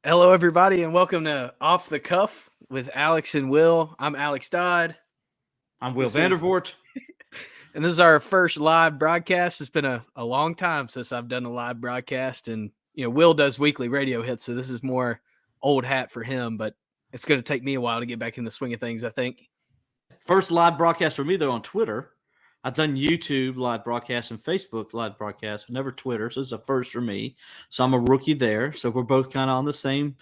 Hello, everybody, and welcome to Off the Cuff with Alex and Will. I'm Alex Dodd. I'm Will Vandervort. And this is our first live broadcast. It's been a long time since I've done a live broadcast, and Will does weekly radio hits, so this is more old hat for him, but it's going to take me a while to get back in the swing of things, I think. First live broadcast for me, though, on Twitter. I've done YouTube live broadcast and Facebook live broadcast, but never Twitter. So this is a first for me. So I'm a rookie there. So we're both kind of on the same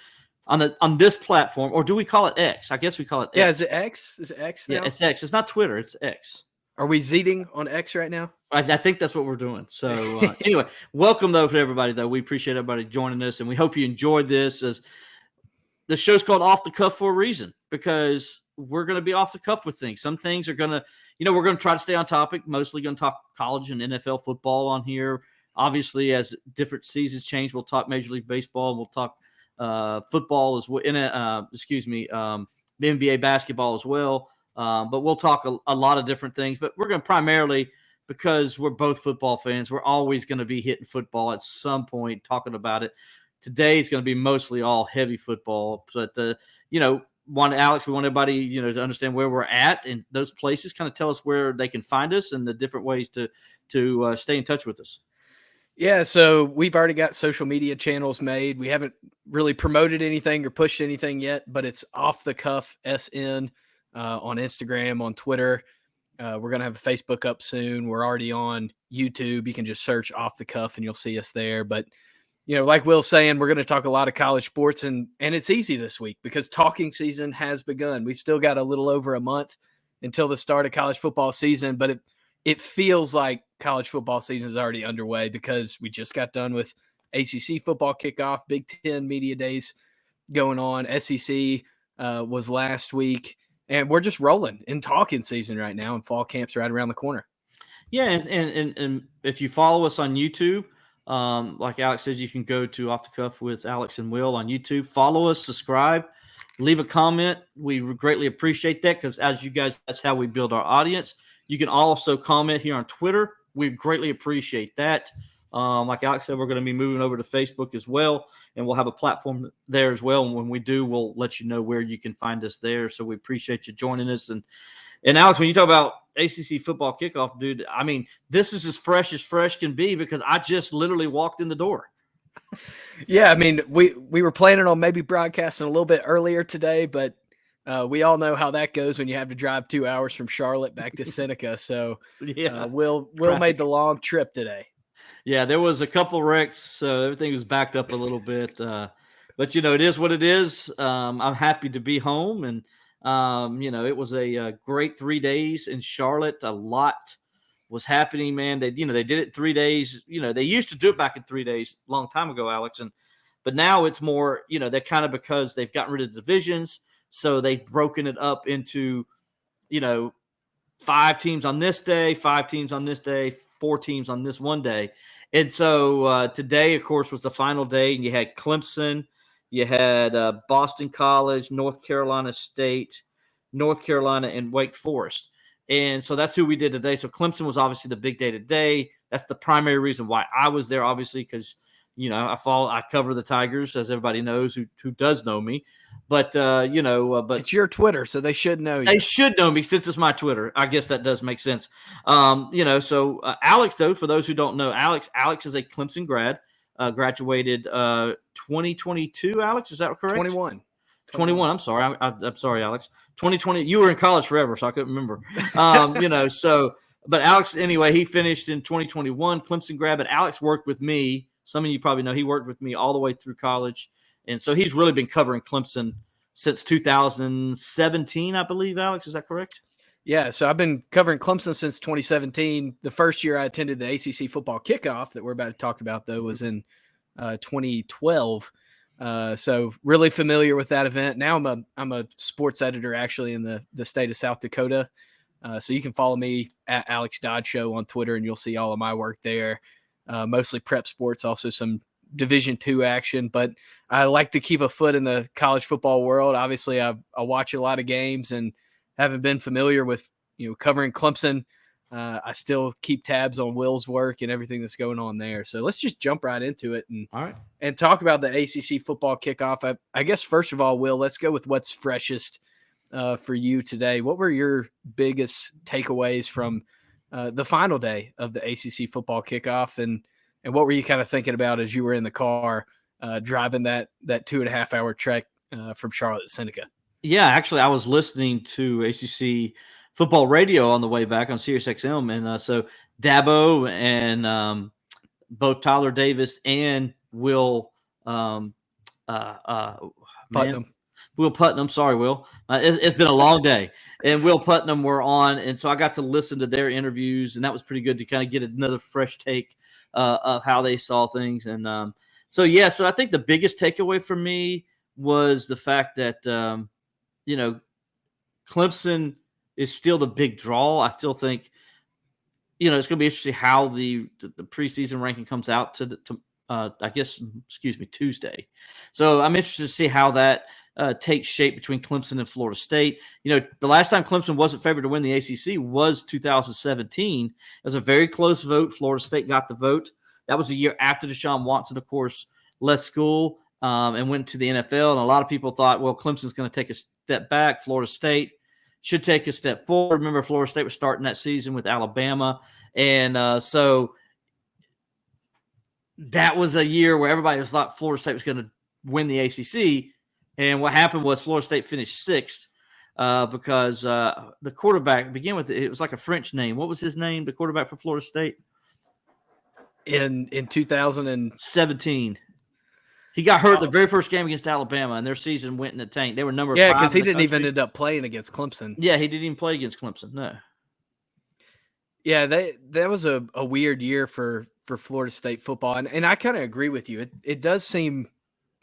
on this platform, or do we call it X? I guess we call it X. Yeah, is it X? Is it X now? Yeah, it's X. It's not Twitter. It's X. Are we zeeting on X right now? I think that's what we're doing. So anyway, welcome though to everybody. Though we appreciate everybody joining us, and we hope you enjoyed this. As the show's called Off the Cuff for a reason, because we're going to be off the cuff with things. Some things are going to, we're going to try to stay on topic. Mostly going to talk college and NFL football on here. Obviously, as different seasons change, we'll talk Major League Baseball. We'll talk football as well. The NBA basketball as well. But we'll talk a lot of different things. But we're going to primarily, because we're both football fans, we're always going to be hitting football at some point, talking about it. Today it's going to be mostly all heavy football. But Alex, we want everybody, to understand where we're at in those places, kind of tell us where they can find us and the different ways to stay in touch with us. Yeah, so we've already got social media channels made. We haven't really promoted anything or pushed anything yet, but it's Off the Cuff SN on Instagram, on Twitter. We're going to have a Facebook up soon. We're already on YouTube. You can just search Off the Cuff and you'll see us there. But like Will's saying, we're going to talk a lot of college sports, and it's easy this week because talking season has begun. We've still got a little over a month until the start of college football season, but it feels like college football season is already underway because we just got done with ACC Football Kickoff, Big Ten Media Days going on. SEC was last week, and we're just rolling in talking season right now, and fall camp's right around the corner. Yeah, and if you follow us on YouTube, like Alex says, you can go to Off the Cuff with Alex and Will on YouTube. Follow us, subscribe, leave a comment. We greatly appreciate that because as you guys, that's how we build our audience. You can also comment here on Twitter. We greatly appreciate that. Like Alex said, we're going to be moving over to Facebook as well, and we'll have a platform there as well. And when we do, we'll let you know where you can find us there. So we appreciate you joining us. And Alex, when you talk about ACC Football Kickoff, dude, I mean, this is as fresh can be because I just literally walked in the door. Yeah, I mean, we were planning on maybe broadcasting a little bit earlier today, but we all know how that goes when you have to drive 2 hours from Charlotte back to Seneca. So yeah, Will made the long trip today. Yeah, there was a couple wrecks, so everything was backed up a little bit. But it is what it is. I'm happy to be home, and it was a great 3 days in Charlotte. A lot was happening, man. They did it in 3 days. They used to do it back in 3 days a long time ago, Alex, but now it's more. They're kind of because they've gotten rid of the divisions, so they've broken it up into 5 teams on this day, 5 teams on this day, 4 teams on this one day. And so today, of course, was the final day, and you had Clemson, you had Boston College, North Carolina State, North Carolina, and Wake Forest. And so that's who we did today. So Clemson was obviously the big day today. That's the primary reason why I was there, obviously, because I cover the Tigers, as everybody knows who does know me. But but it's your Twitter, so they should know you. They should know me since it's my Twitter. I guess that does make sense. So Alex, though, for those who don't know, Alex is a Clemson grad, graduated 2022. Alex, is that correct? 21. I'm sorry. I'm sorry, Alex. 2020. You were in college forever, so I couldn't remember. But Alex, anyway, he finished in 2021, Clemson grad. But Alex worked with me. Some of you probably know he worked with me all the way through college. And so he's really been covering Clemson since 2017, I believe, Alex. Is that correct? Yeah, so I've been covering Clemson since 2017. The first year I attended the ACC Football Kickoff that we're about to talk about, though, was in 2012. So really familiar with that event. Now I'm a sports editor actually in the state of South Dakota. So you can follow me at Alex Dodd Show on Twitter, and you'll see all of my work there. Mostly prep sports, also some Division II action, but I like to keep a foot in the college football world. Obviously, I watch a lot of games and haven't been familiar with covering Clemson I still keep tabs on Will's work and everything that's going on there. So let's just jump right into it and talk about the ACC football kickoff. I guess, first of all, Will, let's go with what's freshest for you today. What were your biggest takeaways from the final day of the ACC football kickoff? And what were you kind of thinking about as you were in the car driving that 2.5 hour trek from Charlotte to Seneca? Yeah, actually, I was listening to ACC football radio on the way back on SiriusXM, and so Dabo and both Tyler Davis and Will Putnam. Will Putnam, sorry, Will. It's been a long day, and Will Putnam were on, and so I got to listen to their interviews, and that was pretty good to kind of get another fresh take of how they saw things. And so I think the biggest takeaway for me was the fact that Clemson is still the big draw. I still think it's going to be interesting how the preseason ranking comes out Tuesday. So I'm interested to see how that takes shape between Clemson and Florida State. The last time Clemson wasn't favored to win the ACC was 2017. It was a very close vote. Florida State got the vote. That was a year after Deshaun Watson, of course, left school and went to the NFL. And a lot of people thought, well, Clemson's going to take a step back. Florida State should take a step forward. Remember, Florida State was starting that season with Alabama. And so that was a year where everybody thought Florida State was going to win the ACC. And what happened was Florida State finished sixth because the quarterback, it was like a French name. What was his name, the quarterback for Florida State? In 2017. He got hurt the very first game against Alabama, and their season went in the tank. They were number 5. Yeah, because he didn't even end up playing against Clemson. Yeah, he didn't even play against Clemson, no. Yeah, that was a weird year for Florida State football, and I kind of agree with you. It does seem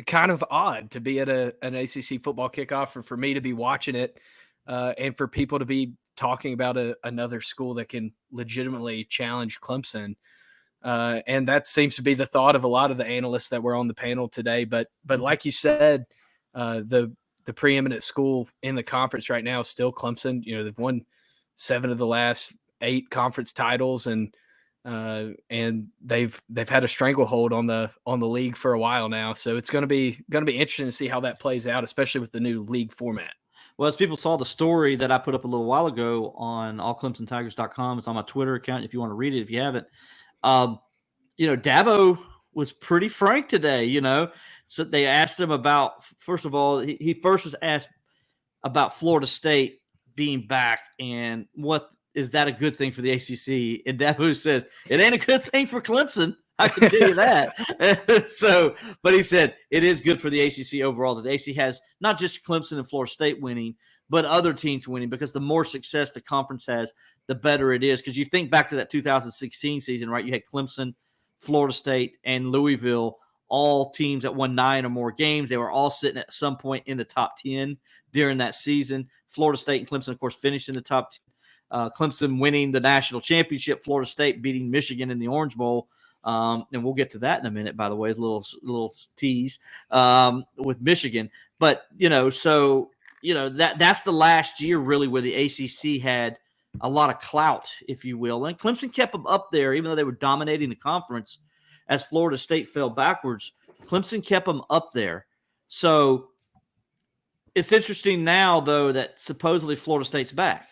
kind of odd to be at an ACC football kickoff, or for me to be watching it, and for people to be talking about another school that can legitimately challenge Clemson. And that seems to be the thought of a lot of the analysts that were on the panel today. But like you said, the preeminent school in the conference right now is still Clemson. They've won 7 of the last 8 conference titles, and they've had a stranglehold on the league for a while now. So it's going to be interesting to see how that plays out, especially with the new league format. Well, as people saw the story that I put up a little while ago on allclemsontigers.com, it's on my Twitter account if you want to read it if you haven't. Dabo was pretty frank today, So they asked him about, first of all, he first was asked about Florida State being back and what is that a good thing for the ACC? And Dabo said, it ain't a good thing for Clemson. I can tell you that. But he said it is good for the ACC overall that the ACC has not just Clemson and Florida State winning, but other teams winning, because the more success the conference has, the better it is. Because you think back to that 2016 season, right? You had Clemson, Florida State, and Louisville, all teams that won 9 or more games. They were all sitting at some point in the top 10 during that season. Florida State and Clemson, of course, finished in the top 10. Clemson winning the national championship, Florida State beating Michigan in the Orange Bowl. And we'll get to that in a minute, by the way, it's a little tease with Michigan. But, that's the last year really where the ACC had a lot of clout, if you will. And Clemson kept them up there, even though they were dominating the conference. As Florida State fell backwards, Clemson kept them up there. So it's interesting now, though, that supposedly Florida State's back.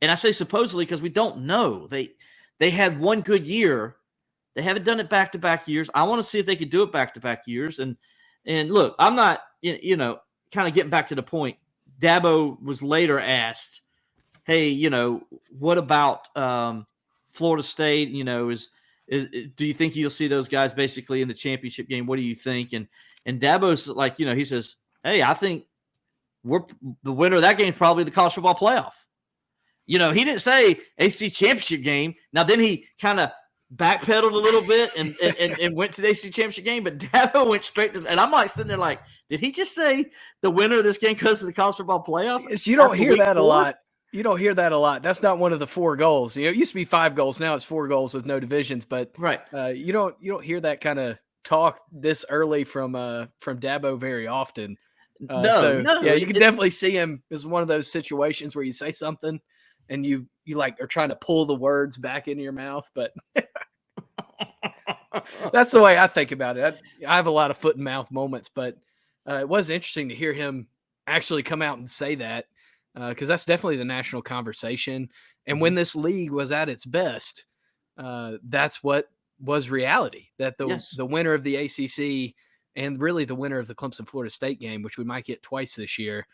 And I say supposedly because we don't know. They had one good year. They haven't done it back-to-back years. I want to see if they could do it back-to-back years. And look, I'm not, kind of getting back to the point. Dabo was later asked, hey, what about Florida State? Do you think you'll see those guys basically in the championship game? What do you think? And Dabo's like, he says, hey, I think the winner of that game is probably the college football playoff. He didn't say ACC championship game. Now then he kind of backpedaled a little bit and went to the ACC championship game, but Dabo went straight to, and I'm like sitting there like, did he just say the winner of this game goes to the college football playoff? You don't hear that a lot. You don't hear that a lot. That's not one of the 4 goals. It used to be 5 goals. Now it's 4 goals with no divisions. But right, you don't hear that kind of talk this early from Dabo very often. No. Yeah, you can definitely see him as one of those situations where you say something and you like are trying to pull the words back into your mouth. But that's the way I think about it. I have a lot of foot and mouth moments, but it was interesting to hear him actually come out and say that, because that's definitely the national conversation. And when this league was at its best, that's what was reality, that the winner of the ACC and really the winner of the Clemson-Florida State game, which we might get twice this year,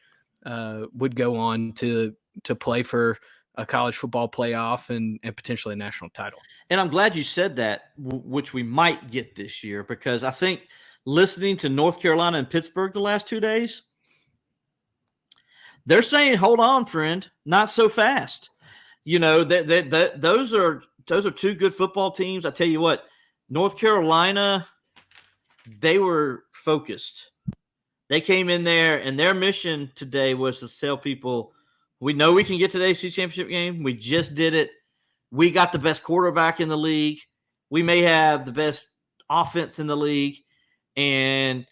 would go on to play for a college football playoff and potentially a national title. And I'm glad you said that, which we might get this year, because I think listening to North Carolina and Pittsburgh the last 2 days, they're saying, hold on, friend, not so fast. You know, those are two good football teams. I tell you what, North Carolina, they were focused. They came in there, and their mission today was to tell people, we know we can get to the ACC championship game. We just did it. We got the best quarterback in the league. We may have the best offense in the league, and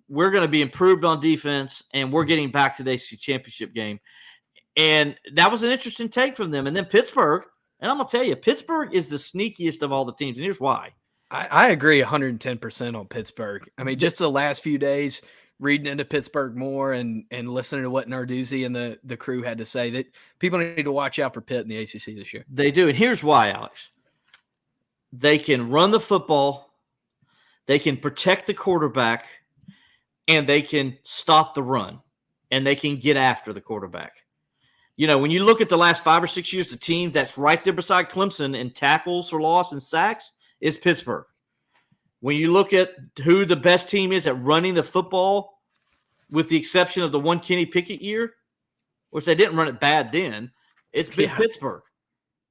we're going to be improved on defense, and we're getting back to the ACC championship game. And that was an interesting take from them. And then Pittsburgh, and I'm going to tell you, Pittsburgh is the sneakiest of all the teams, and here's why. I agree 110% on Pittsburgh. I mean, just the last few days, reading into Pittsburgh more and listening to what Narduzzi and the crew had to say, that people need to watch out for Pitt in the ACC this year. They do. And here's why, Alex. They can run the football, they can protect the quarterback, and they can stop the run, and they can get after the quarterback. You know, when you look at the last 5 or 6 years, the team that's right there beside Clemson in tackles for loss and sacks is Pittsburgh. When you look at who the best team is at running the football, with the exception of the one Kenny Pickett year, which they didn't run it bad then, it's been Pittsburgh,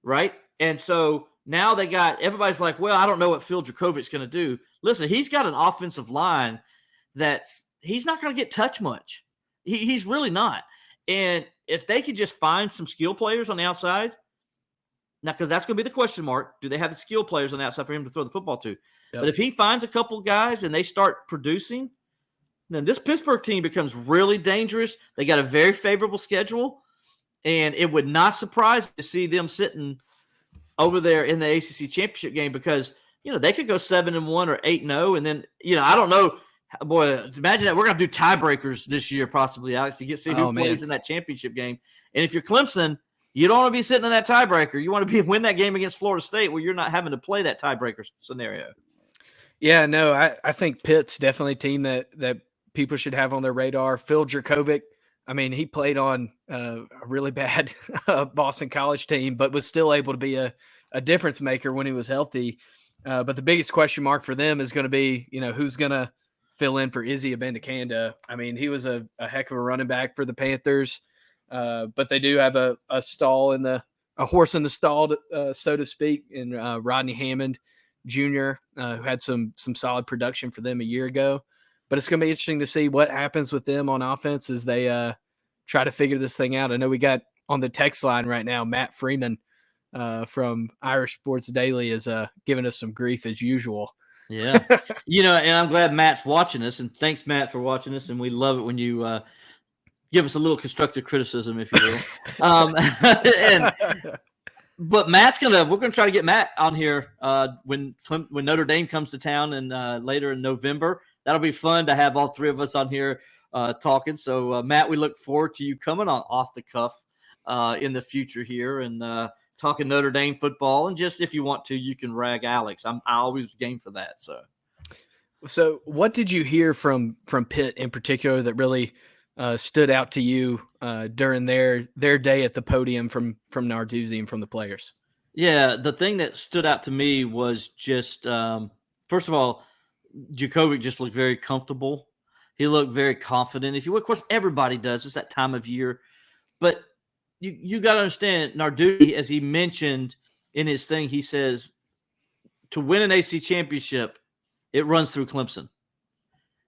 right? And so now they got – everybody's like, well, I don't know what Phil Dracovich's going to do. Listen, he's got an offensive line that's – he's not going to get touched much. He's really not. And if they could just find some skill players on the outside – now, because that's going to be the question mark. Do they have the skill players on the outside for him to throw the football to? Yep. But if he finds a couple guys and they start producing, then this Pittsburgh team becomes really dangerous. They got a very favorable schedule, and it would not surprise me to see them sitting over there in the ACC championship game, because, you know, they could go 7-1 or 8-0, and then, you know, I don't know. Boy, imagine that. We're going to do tiebreakers this year possibly, Alex, to see who plays in that championship game. And if you're Clemson, you don't want to be sitting in that tiebreaker. You want to win that game against Florida State where you're not having to play that tiebreaker scenario. Yeah, no, I think Pitt's definitely a team that people should have on their radar. Phil Dracovic, I mean, he played on a really bad Boston College team, but was still able to be a difference maker when he was healthy. But the biggest question mark for them is going to be, you know, who's going to fill in for Izzy Abendakanda. I mean, he was a heck of a running back for the Panthers. But they do have a horse in the stall, so to speak, in Rodney Hammond Jr., who had some solid production for them a year ago. But it's going to be interesting to see what happens with them on offense as they try to figure this thing out. I know we got on the text line right now, Matt Freeman from Irish Sports Daily is giving us some grief as usual. Yeah. You know, and I'm glad Matt's watching us, and thanks, Matt, for watching us. And we love it when you give us a little constructive criticism, if you will. But we're gonna try to get Matt on here when Notre Dame comes to town and later in November. That'll be fun to have all three of us on here talking. So Matt, we look forward to you coming on Off the Cuff in the future here and talking Notre Dame football. And just if you want to, you can rag Alex. I always game for that. So what did you hear from Pitt in particular that really stood out to you during their day at the podium from Narduzzi and from the players? Yeah, the thing that stood out to me was just, first of all, Dracovic just looked very comfortable. He looked very confident. Of course, everybody does. It's that time of year. But you got to understand, Narduzzi, as he mentioned in his thing, he says, to win an AC championship, it runs through Clemson.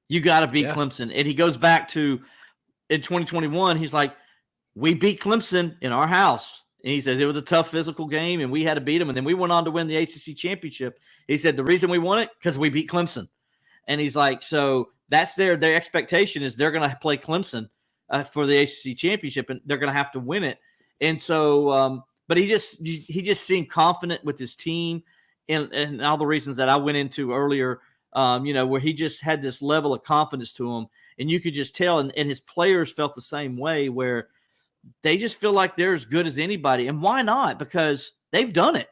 You got to beat Clemson. And he goes back to, in 2021, he's like, we beat Clemson in our house. And he says it was a tough physical game, and we had to beat them. And then we went on to win the ACC championship. He said the reason we won it, because we beat Clemson. And he's like, so that's their expectation is they're going to play Clemson for the ACC championship, and they're going to have to win it. And so but he just seemed confident with his team and all the reasons that I went into earlier. Where he just had this level of confidence to him, and you could just tell, and his players felt the same way, where they just feel like they're as good as anybody. And why not? Because they've done it.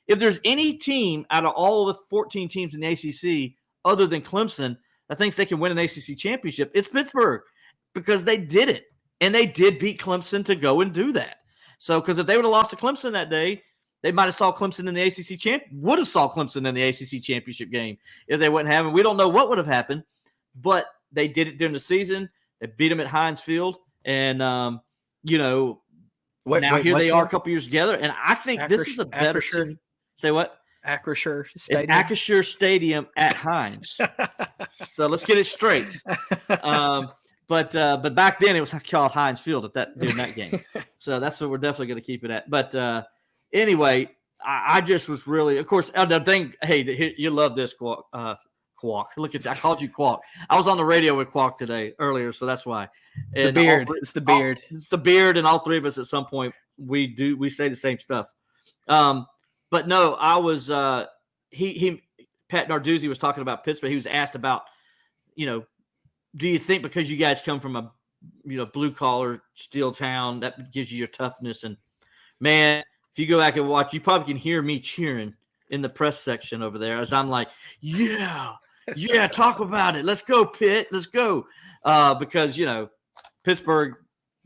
If there's any team out of all the 14 teams in the ACC other than Clemson that thinks they can win an ACC championship, it's Pittsburgh, because they did it. And they did beat Clemson to go and do that. So, because if they would have lost to Clemson that day, they might have saw Clemson in the would have saw Clemson in the ACC championship game if they wouldn't have. And we don't know what would have happened, but they did it during the season. They beat them at Heinz Field. And, now here they are a couple years together. And I think this is a better team. Say what? Acrisure Stadium. It's Acrisure Stadium at Heinz. So let's get it straight. But back then it was called Heinz Field during that game. So that's what we're definitely going to keep it at. But anyway, I just was really, of course, the thing. Hey, you love this, Quack. Look at you. I called you Quack. I was on the radio with Quack earlier, so that's why. And the beard. It's the beard. It's the beard, and all three of us at some point we say the same stuff. But no, I was Pat Narduzzi was talking about Pittsburgh. He was asked about, do you think because you guys come from a blue collar steel town that gives you your toughness? And man, if you go back and watch, you probably can hear me cheering in the press section over there as I'm like, yeah, talk about it. Let's go, Pitt. Let's go. Because, Pittsburgh,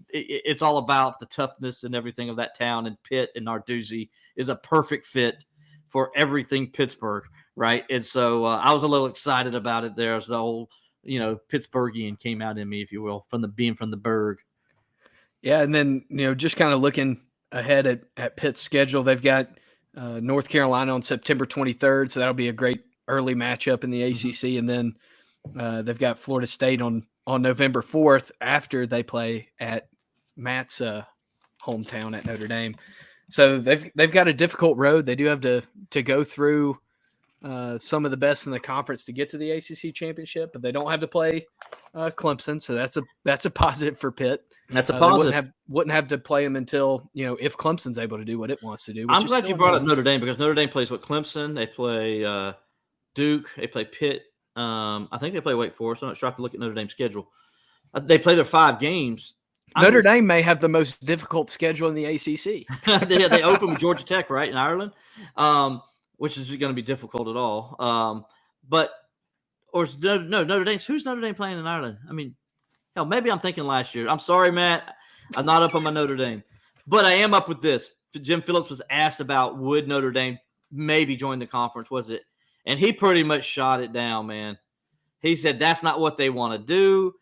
it's all about the toughness and everything of that town, and Pitt and Narduzzi is a perfect fit for everything Pittsburgh, right? And so I was a little excited about it there as the whole, Pittsburghian came out in me, if you will, being from the Burg. Yeah, and then, just kind of looking ahead at Pitt's schedule, they've got North Carolina on September 23rd, so that'll be a great early matchup in the ACC, and then they've got Florida State on November 4th after they play at Matt's hometown at Notre Dame. So they've got a difficult road. They do have to go through some of the best in the conference to get to the ACC championship, but they don't have to play Clemson, so that's a positive for Pitt. That's a positive. Wouldn't have to play them until if Clemson's able to do what it wants to do. I'm glad you brought up Notre Dame, because Notre Dame plays with Clemson. They play Duke. They play Pitt. I think they play Wake Forest. I'm not sure. I have to look at Notre Dame's schedule. They play their 5 games. Notre Dame may have the most difficult schedule in the ACC. They open with Georgia Tech, right, in Ireland, which is going to be difficult at all. Who's Notre Dame playing in Ireland? I mean, hell, maybe I'm thinking last year. I'm sorry, Matt. I'm not up on my Notre Dame. But I am up with this. Jim Phillips was asked about would Notre Dame maybe join the conference, was it? And he pretty much shot it down, man. He said that's not what they want to do.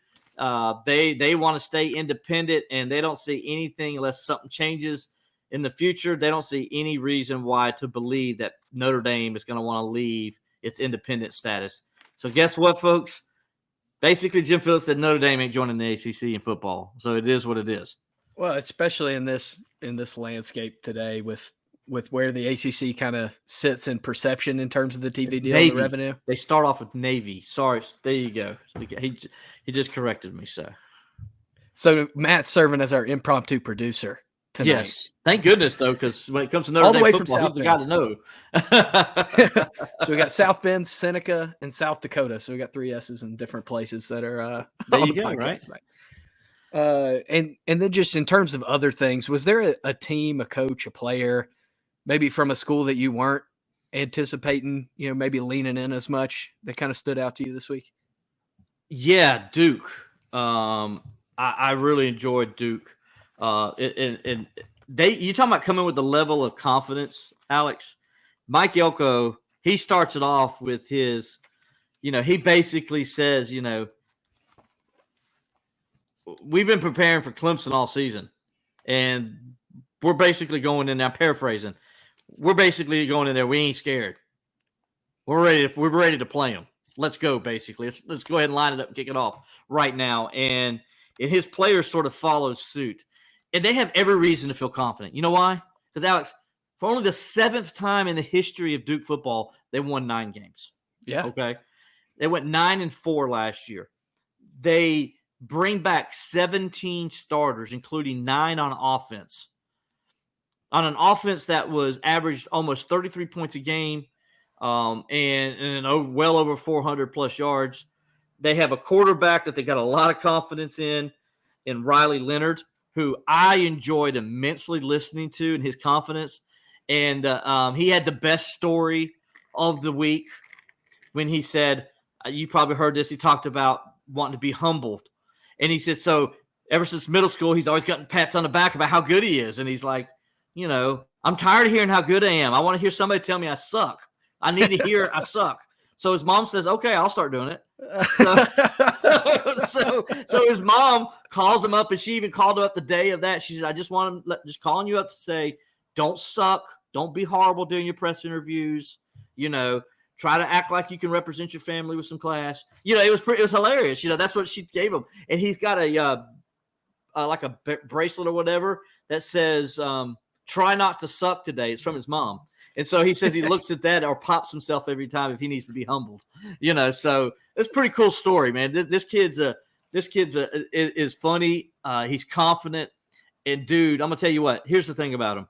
They want to stay independent, and they don't see anything unless something changes in the future. They don't see any reason why to believe that Notre Dame is going to want to leave its independent status. So guess what, folks? Basically, Jim Phillips said Notre Dame ain't joining the ACC in football. So it is what it is. Well, especially in this landscape today with where the ACC kind of sits in perception in terms of the TV deal and the revenue. They start off with Navy. Sorry, there you go. He just corrected me. So Matt's serving as our impromptu producer tonight. Yes, thank goodness though, because when it comes to Notre Dame football, he's the guy to know. So we got South Bend, Seneca, and South Dakota. So we got 3 S's in different places that are there you go, right? Tonight. And then just in terms of other things, was there a team, a coach, a player, maybe from a school that you weren't anticipating, maybe leaning in as much, that kind of stood out to you this week? Yeah, Duke. I really enjoyed Duke. And you talking about coming with the level of confidence, Alex? Mike Elko, he starts it off with his, he basically says, we've been preparing for Clemson all season, and we're basically going in there, paraphrasing. We're basically going in there. We ain't scared. We're ready to play them. Let's go, basically. Let's go ahead and line it up and kick it off right now. And his players sort of follow suit. And they have every reason to feel confident. You know why? Because, Alex, for only the 7th time in the history of Duke football, they won 9 games. Yeah. Okay? They went 9-4 last year. They bring back 17 starters, including 9 on offense. on an offense that was averaged almost 33 points a game and well over 400 plus yards. They have a quarterback that they got a lot of confidence in Riley Leonard, who I enjoyed immensely listening to and his confidence. And he had the best story of the week when he said, you probably heard this, he talked about wanting to be humbled. And he said, so ever since middle school, he's always gotten pats on the back about how good he is. And he's like, I'm tired of hearing how good I am. I want to hear somebody tell me I suck. I need to hear I suck. So his mom says, okay, I'll start doing it. So his mom calls him up, and she even called him up the day of that. She said, I just want him just calling you up to say, don't suck. Don't be horrible during your press interviews. Try to act like you can represent your family with some class. It was hilarious. That's what she gave him. And he's got a like a bracelet or whatever that says, try not to suck today. It's from his mom. And so he says he looks at that or pops himself every time if he needs to be humbled. So it's a pretty cool story, man. This kid's is funny. He's confident. And dude, I'm gonna tell you what. Here's the thing about him.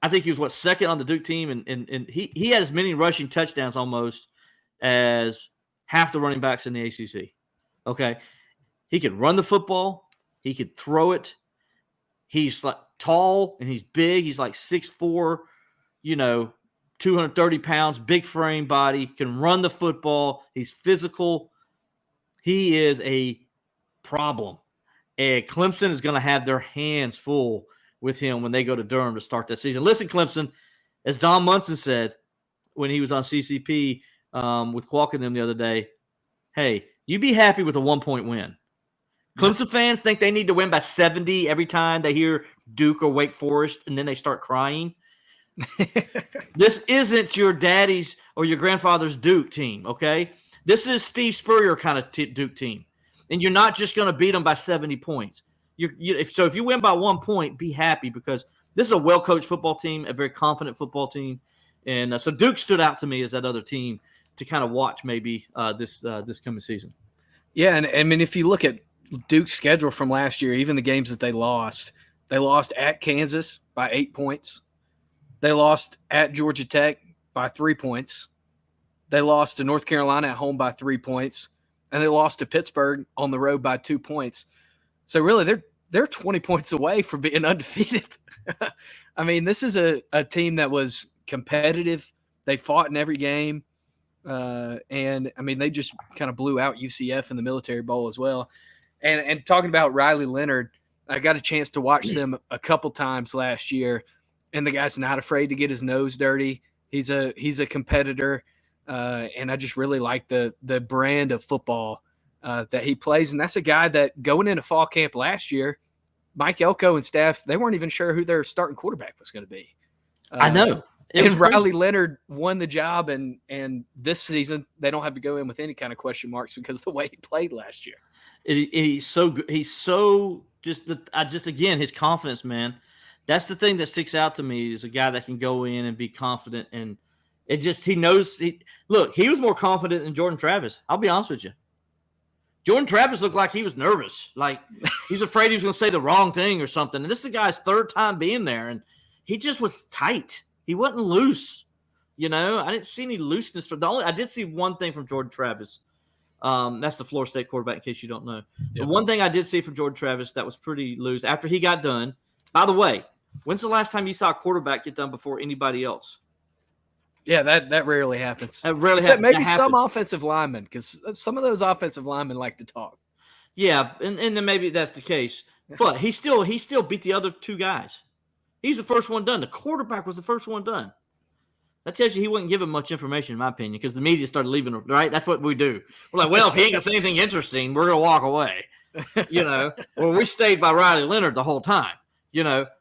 I think he was second on the Duke team, and he had as many rushing touchdowns almost as half the running backs in the ACC. Okay, he could run the football. He could throw it. He's like tall and he's big. He's like 6'4", 230 pounds, big frame body, can run the football. He's physical. He is a problem. And Clemson is going to have their hands full with him when they go to Durham to start that season. Listen, Clemson, as Don Munson said when he was on CCP with Qualk and them the other day, hey, you be happy with a 1-point win. Clemson fans think they need to win by 70 every time they hear Duke or Wake Forest, and then they start crying. This isn't your daddy's or your grandfather's Duke team, okay? This is Steve Spurrier kind of Duke team, and you're not just going to beat them by 70 points. So if you win by 1 point, be happy because this is a well-coached football team, a very confident football team. And so Duke stood out to me as that other team to kind of watch maybe this coming season. Yeah, and I mean, if you look at Duke's schedule from last year, even the games that they lost at Kansas by 8 points. They lost at Georgia Tech by 3 points. They lost to North Carolina at home by 3 points. And they lost to Pittsburgh on the road by 2 points. So really, they're 20 points away from being undefeated. I mean, this is a team that was competitive. They fought in every game. And, I mean, they just kind of blew out UCF in the Military Bowl as well. And talking about Riley Leonard, I got a chance to watch them a couple times last year, and the guy's not afraid to get his nose dirty. He's a competitor, and I just really like the brand of football that he plays. And that's a guy that going into fall camp last year, Mike Elko and staff, they weren't even sure who their starting quarterback was going to be. I know. And Riley Leonard won the job, and this season they don't have to go in with any kind of question marks because of the way he played last year. He's so good. He's so again, his confidence, man. That's the thing that sticks out to me is a guy that can go in and be confident. And he knows. He was more confident than Jordan Travis. I'll be honest with you. Jordan Travis looked like he was nervous. Like he's afraid he was going to say the wrong thing or something. And this is the guy's third time being there. And he just was tight. He wasn't loose. I didn't see any looseness. I did see one thing from Jordan Travis. That's the Florida State quarterback, in case you don't know. Yeah. The one thing I did see from Jordan Travis that was pretty loose after he got done. By the way, when's the last time you saw a quarterback get done before anybody else? Yeah, that rarely happens. That rarely happens. Maybe some offensive linemen, because some of those offensive linemen like to talk. Yeah, and then maybe that's the case. But he still beat the other two guys. He's the first one done. The quarterback was the first one done. That tells you he wasn't given much information, in my opinion, because the media started leaving, right? That's what we do. We're like, well, if he ain't going to say anything interesting, we're going to walk away. Well, we stayed by Riley Leonard the whole time,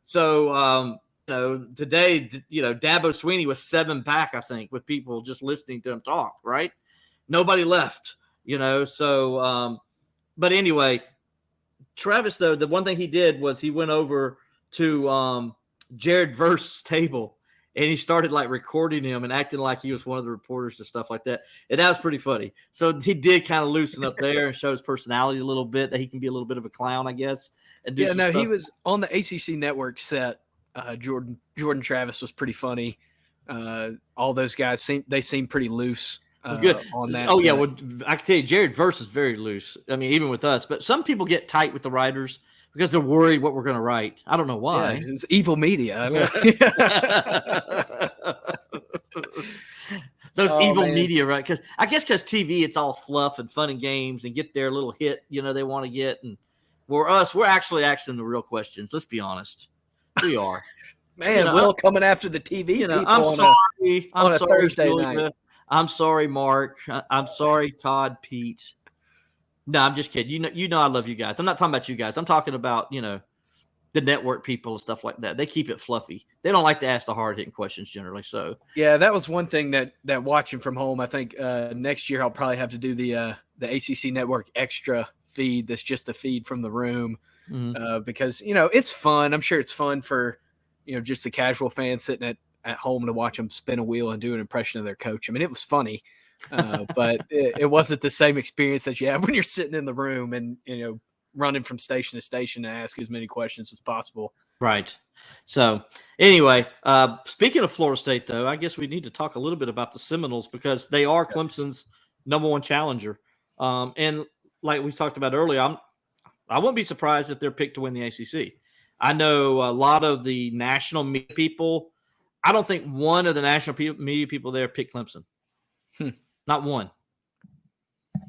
So, today, Dabo Sweeney was 7 back, I think, with people just listening to him talk, right? Nobody left, So, but anyway, Travis, though, the one thing he did was he went over to Jared Verse's table. And he started recording him and acting like he was one of the reporters and stuff like that. And that was pretty funny. So he did kind of loosen up there and show his personality a little bit, that he can be a little bit of a clown, I guess. And do some stuff. He was on the ACC network set Jordan Travis was pretty funny. All those guys seem pretty loose. Good on that. Oh, set. Yeah. Well, I can tell you, Jared Verse is very loose. I mean, even with us, but some people get tight with the writers because they're worried what we're going to write. I don't know why. Yeah, it's evil media. Those evil media, right? Because TV, it's all fluff and fun and games and get their little hit, they want to get. And we're actually asking the real questions. Let's be honest. We are. Man, Will coming after the TV people I'm sorry. On a Thursday Julia. night. I'm sorry, Mark. I'm sorry, Todd, Pete. No, I'm just kidding. You know I love you guys. I'm not talking about you guys. I'm talking about, the network people and stuff like that. They keep it fluffy. They don't like to ask the hard-hitting questions generally. So yeah, that was one thing that watching from home, I think next year I'll probably have to do the ACC Network extra feed that's just the feed from the room because, it's fun. I'm sure it's fun for, just the casual fan sitting at home to watch them spin a wheel and do an impression of their coach. I mean, it was funny, but it wasn't the same experience that you have when you're sitting in the room and, running from station to station to ask as many questions as possible. Right. So anyway, speaking of Florida State, though, I guess we need to talk a little bit about the Seminoles because they are Clemson's number one challenger. And like we talked about earlier, I wouldn't be surprised if they're picked to win the ACC. I know a lot of the national media people. I don't think one of the national media people there picked Clemson. Not one.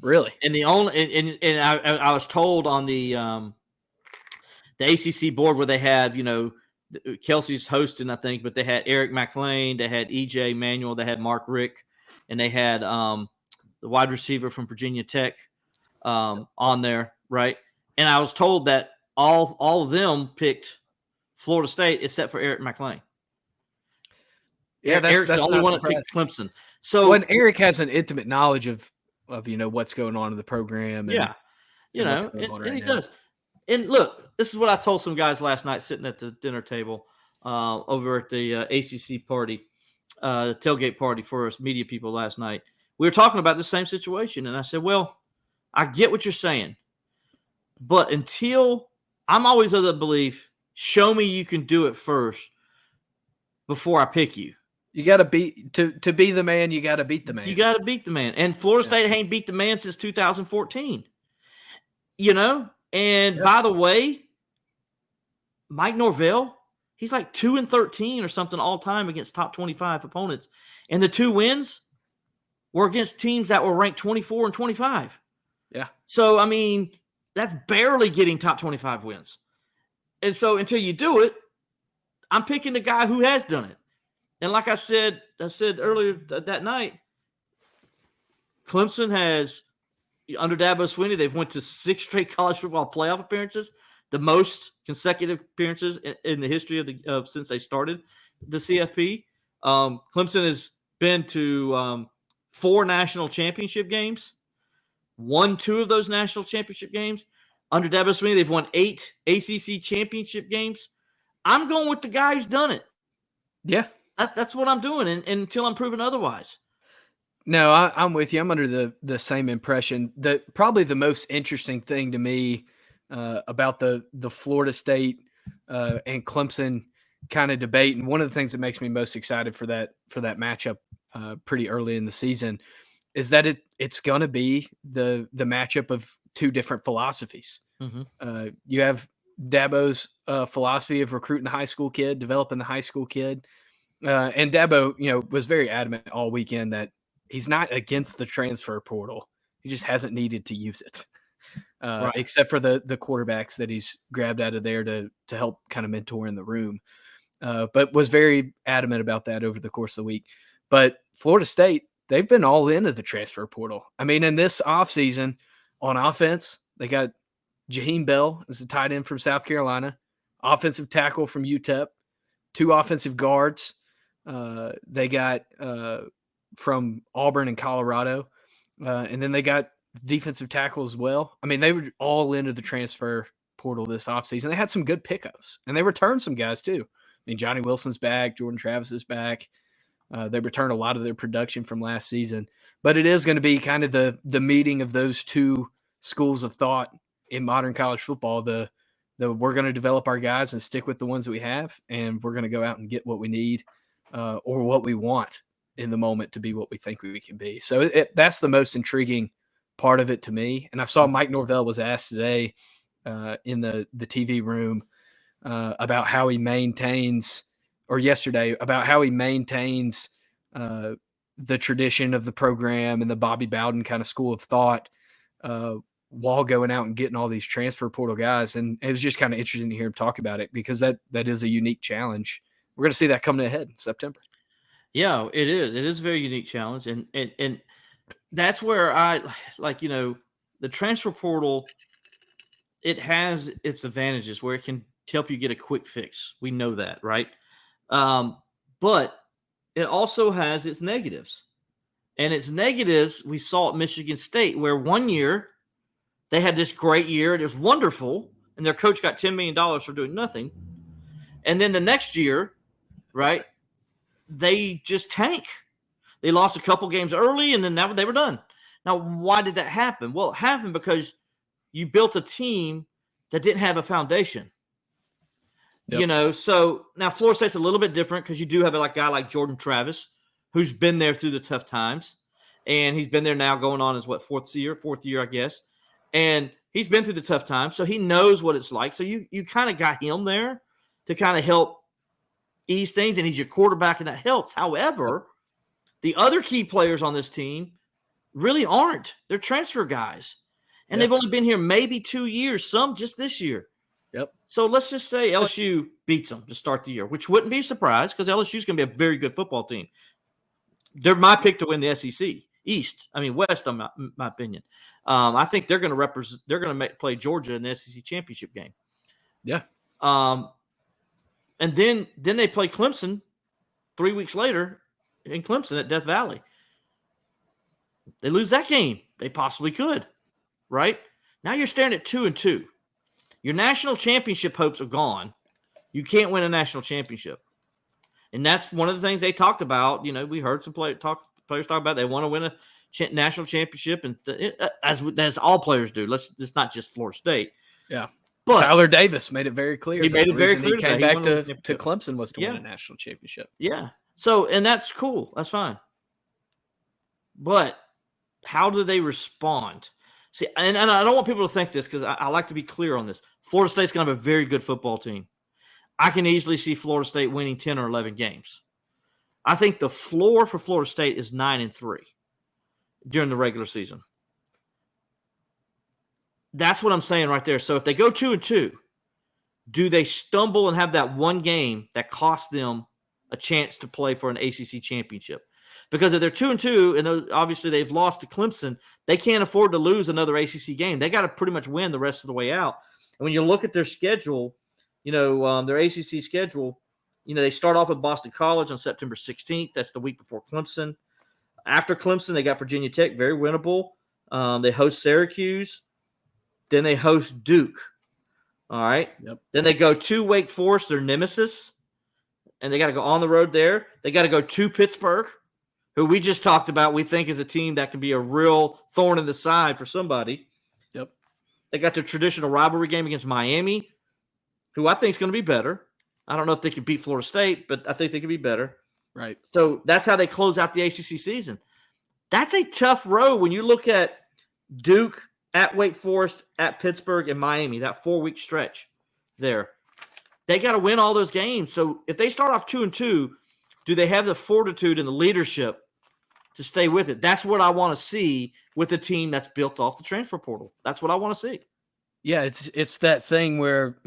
Really? And the only and I was told on the ACC board where they had, Kelsey's hosting, I think, but they had Eric McLean, they had EJ Manuel, they had Mark Rick, and they had the wide receiver from Virginia Tech on there, right? And I was told that all of them picked Florida State except for Eric McLean. Yeah, Eric's the only one that picked Clemson. So when Eric has an intimate knowledge of what's going on in the program. And, and he does. And look, this is what I told some guys last night sitting at the dinner table over at the ACC party, tailgate party for us media people last night. We were talking about the same situation, and I said, well, I get what you're saying, but until I'm always of the belief, show me you can do it first before I pick you. You got to beat to be the man. You got to beat the man. You got to beat the man. And Florida State ain't beat the man since 2014. And by the way, Mike Norvell, he's like 2-13 or something all time against top 25 opponents. And the 2 wins were against teams that were ranked 24 and 25. Yeah. So, I mean, that's barely getting top 25 wins. And so until you do it, I'm picking the guy who has done it. And like I said earlier that night, Clemson has, under Dabo Swinney, they've went to 6 straight college football playoff appearances, the most consecutive appearances in the history of since they started the CFP. Clemson has been to 4 national championship games, won 2 of those national championship games. Under Dabo Swinney, they've won 8 ACC championship games. I'm going with the guy who's done it. Yeah. That's what I'm doing and until I'm proven otherwise. No, I'm with you. I'm under the same impression. Probably the most interesting thing to me about the Florida State and Clemson kind of debate, and one of the things that makes me most excited for that matchup pretty early in the season is that it's going to be the matchup of 2 different philosophies. Mm-hmm. You have Dabo's philosophy of recruiting the high school kid, developing the high school kid. And Dabo, was very adamant all weekend that he's not against the transfer portal. He just hasn't needed to use it, right. Except for the quarterbacks that he's grabbed out of there to help kind of mentor in the room. But was very adamant about that over the course of the week. But Florida State, they've been all into the transfer portal. I mean, in this offseason on offense, they got Jaheim Bell as a tight end from South Carolina, offensive tackle from UTEP, 2 offensive guards. They got from Auburn and Colorado, and then they got defensive tackle as well. I mean, they were all into the transfer portal this offseason. They had some good pickups, and they returned some guys too. I mean, Johnny Wilson's back, Jordan Travis is back. They returned a lot of their production from last season, but it is going to be kind of the meeting of those 2 schools of thought in modern college football, the we're going to develop our guys and stick with the ones that we have, and we're going to go out and get what we need or what we want in the moment to be what we think we can be. So that's the most intriguing part of it to me. And I saw Mike Norvell was asked today in the TV room about how he maintains, or yesterday, about how he maintains the tradition of the program and the Bobby Bowden kind of school of thought while going out and getting all these transfer portal guys. And it was just kind of interesting to hear him talk about it, because that is a unique challenge. We're going to see that coming ahead in September. Yeah, it is. It is a very unique challenge. And that's where I like, the transfer portal, it has its advantages where it can help you get a quick fix. We know that, right? But it also has its negatives. And its negatives we saw at Michigan State, where one year they had this great year and it was wonderful, and their coach got $10 million for doing nothing. And then the next year, right, they just tank. They lost a couple games early, and then they were done. Now, why did that happen? Well, it happened because you built a team that didn't have a foundation. Yep. So now Florida State's a little bit different because you do have a guy like Jordan Travis, who's been there through the tough times. And he's been there now going on his, fourth year, I guess. And he's been through the tough times, so he knows what it's like. So you kind of got him there to kind of help ease things, and he's your quarterback, and that helps. However, the other key players on this team really aren't. They're transfer guys. And they've only been here maybe 2 years, some just this year. Yep. So let's just say LSU beats them to start the year, which wouldn't be a surprise because LSU is going to be a very good football team. They're my pick to win the SEC West, in my opinion. I think they're going to represent. They're going to play Georgia in the SEC championship game. Yeah. And then they play Clemson 3 weeks later in Clemson at Death Valley. They lose that game. They possibly could, right? Now you're staring at 2-2. Your national championship hopes are gone. You can't win a national championship. And that's one of the things they talked about. We heard some players talk about they want to win a national championship, and as all players do. It's not just Florida State. Yeah. But Tyler Davis made it very clear. He made it very clear. He came back to Clemson was to win a national championship. Yeah. So, and that's cool. That's fine. But how do they respond? See, and I don't want people to think this because I like to be clear on this. Florida State's going to have a very good football team. I can easily see Florida State winning 10 or 11 games. I think the floor for Florida State is 9-3 during the regular season. That's what I'm saying right there. So if they go 2-2, do they stumble and have that one game that costs them a chance to play for an ACC championship? Because if they're 2-2 and obviously they've lost to Clemson, they can't afford to lose another ACC game. They got to pretty much win the rest of the way out. And when you look at their schedule, their ACC schedule, they start off with Boston College on September 16th. That's the week before Clemson. After Clemson, they got Virginia Tech, very winnable. They host Syracuse. Then they host Duke. All right. Yep. Then they go to Wake Forest, their nemesis, and they got to go on the road there. They got to go to Pittsburgh, who we just talked about, we think is a team that can be a real thorn in the side for somebody. Yep. They got their traditional rivalry game against Miami, who I think is going to be better. I don't know if they can beat Florida State, but I think they can be better. Right. So that's how they close out the ACC season. That's a tough road when you look at Duke, at Wake Forest, at Pittsburgh, and Miami, that 4-week stretch there. They got to win all those games. So if they start off 2-2, do they have the fortitude and the leadership to stay with it? That's what I want to see with a team that's built off the transfer portal. That's what I want to see. Yeah, it's that thing where,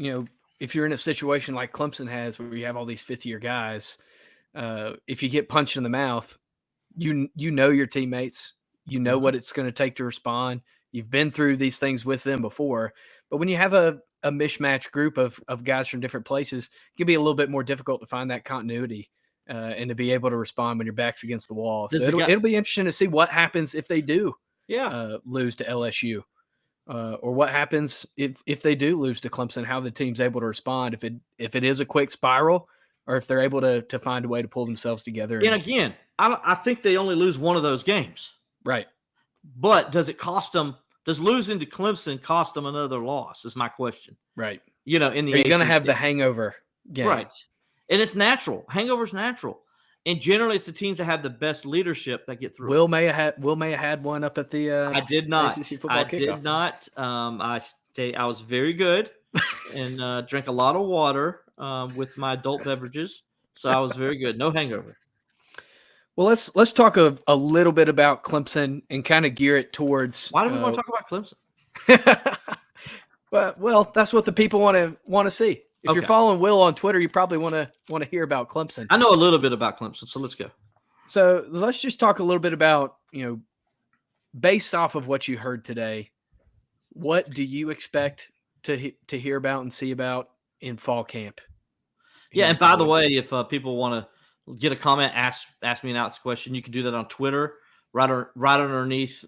if you're in a situation like Clemson has where you have all these fifth-year guys, if you get punched in the mouth, you know your teammates. You know what it's going to take to respond. You've been through these things with them before. But when you have a mismatched group of guys from different places, it can be a little bit more difficult to find that continuity and to be able to respond when your back's against the wall. So it'll be interesting to see what happens if they do lose to LSU. Or what happens if they do lose to Clemson, how the team's able to respond, if it is a quick spiral or if they're able to find a way to pull themselves together. And again, I think they only lose one of those games. Right. But does it cost them? Does losing to Clemson cost them another loss is my question. Right. in the You're going to ACC. have the hangover game. Right. And it's natural. Hangover's natural. And generally, it's the teams that have the best leadership that get through. Will may have had one up at the I did not. ACC Football Kickoff. Did not. I was very good and drank a lot of water with my adult beverages. So I was very good. No hangover. Well, let's talk a little bit about Clemson and kind of gear it towards. Why do we want to talk about Clemson? Well, that's what the people want to see. If you're following Will on Twitter, you probably want to hear about Clemson. I know a little bit about Clemson, so let's go. So let's just talk a little bit about, based off of what you heard today, what do you expect to hear about and see about in fall camp? Yeah, and by the way, if people want to get a comment, ask me an Alex question, you can do that on Twitter, right underneath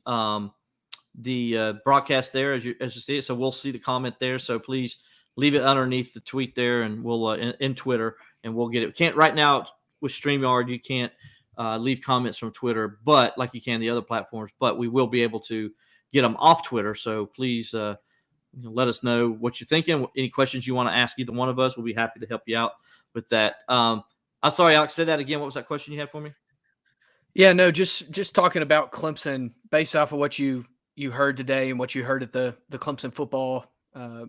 the broadcast there as you see it. So we'll see the comment there. So please leave it underneath the tweet there, and we'll in Twitter, and we'll get it. Can't right now with StreamYard, you can't leave comments from Twitter, but like you can the other platforms. But we will be able to get them off Twitter. So please let us know what you're thinking. Any questions you want to ask either one of us, we'll be happy to help you out with that. I'm sorry, Alex, say that again. What was that question you had for me? Yeah, no, just talking about Clemson based off of what you heard today and what you heard at the Clemson football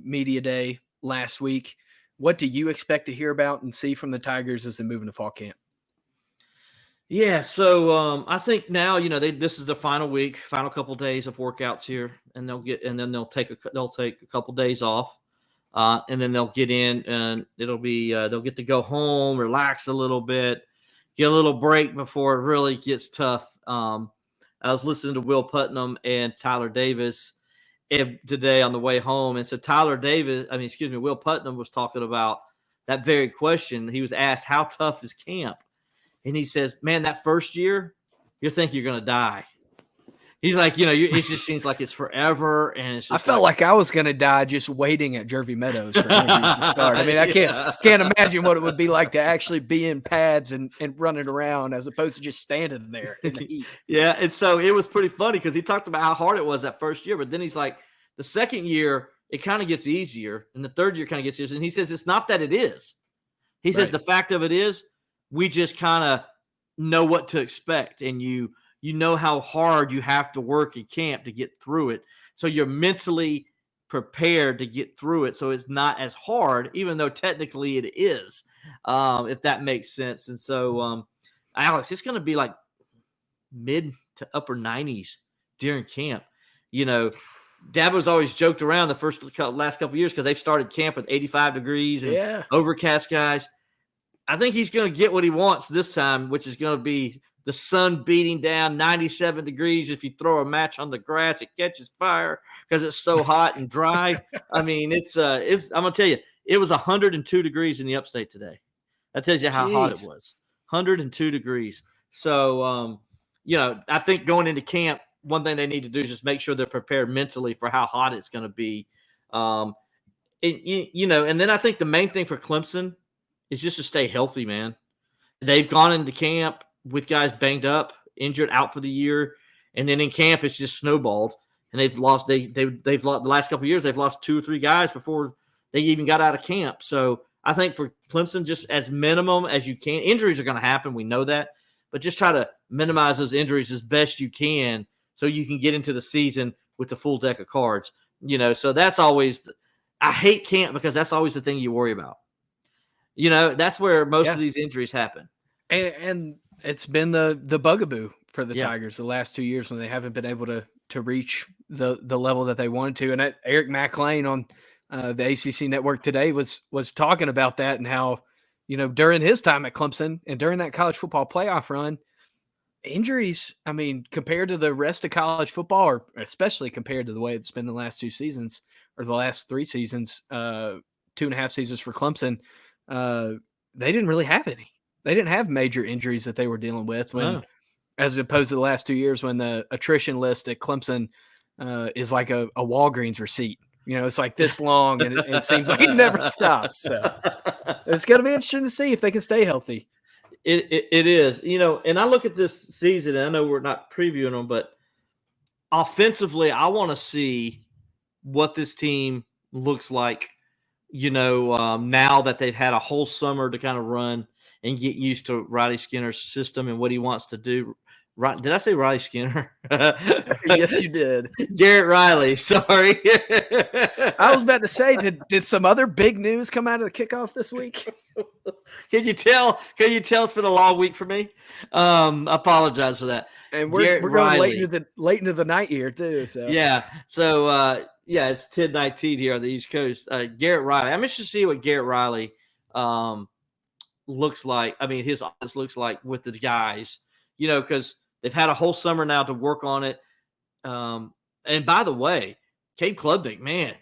media day last week. What do you expect to hear about and see from the Tigers as they move into fall camp? Yeah, so I think now this is the final week, final couple days of workouts here, and they'll take a couple days off, and then they'll get in, and it'll be they'll get to go home, relax a little bit, get a little break before it really gets tough. I was listening to Will Putnam and Tyler Davis today on the way home, and so Will Putnam was talking about that very question. He was asked, "How tough is camp?" And he says, "Man, that first year, you think you're going to die." He's like, it just seems like it's forever, and it's just I felt like I was going to die just waiting at Jervy Meadows for interviews to start. I mean, I can't imagine what it would be like to actually be in pads and running around as opposed to just standing there in the heat. Yeah, and so it was pretty funny because he talked about how hard it was that first year, but then he's like, the second year it kind of gets easier, and the third year kind of gets easier. And he says it's not that it is. He says the fact of it is we just kind of know what to expect, and you know how hard you have to work in camp to get through it. So you're mentally prepared to get through it. So it's not as hard, even though technically it is, if that makes sense. And so, Alex, it's going to be like mid to upper 90s during camp. Dabo's always joked around the last couple of years because they've started camp with 85 degrees and overcast skies. I think he's going to get what he wants this time, which is going to be the sun beating down 97 degrees. If you throw a match on the grass, it catches fire because it's so hot and dry. I mean, it's I'm going to tell you, it was 102 degrees in the upstate today. That tells you how hot it was. 102 degrees. So, I think going into camp, one thing they need to do is just make sure they're prepared mentally for how hot it's going to be. And then I think the main thing for Clemson is just to stay healthy, man. They've gone into camp with guys banged up, injured, out for the year, and then in camp it's just snowballed. And they've lost. They've lost the last couple of years. They've lost 2 or 3 guys before they even got out of camp. So I think for Clemson, just as minimum as you can, injuries are going to happen. We know that, but just try to minimize those injuries as best you can, so you can get into the season with the full deck of cards. So that's always. I hate camp because that's always the thing you worry about. That's where most of these injuries happen. And it's been the bugaboo for the Tigers the last 2 years when they haven't been able to reach the level that they wanted to. And Eric McLean on the ACC network today was talking about that and how, during his time at Clemson and during that college football playoff run, injuries, I mean, compared to the rest of college football, or especially compared to the way it's been the last 2 seasons or the last 3 seasons, 2.5 seasons for Clemson, they didn't really have any. They didn't have major injuries that they were dealing with as opposed to the last 2 years when the attrition list at Clemson is like a Walgreens receipt. It's like this long and it seems like it never stops. So it's going to be interesting to see if they can stay healthy. It is, and I look at this season, and I know we're not previewing them, but offensively, I want to see what this team looks like, now that they've had a whole summer to kind of run and get used to Riley Skinner's system and what he wants to do. Right? Did I say Riley Skinner? Yes, you did. Garrett Riley. Sorry. I was about to say, did some other big news come out of the kickoff this week? Can you tell? It's been a long week for me. Apologize for that. And we're going late into the night here too. So yeah. So it's 10:19 here on the East Coast. Garrett Riley. I'm interested to see what Garrett Riley looks like. I mean, his offense looks like with the guys. Because they've had a whole summer now to work on it. And by the way, Cade Klubnik, man,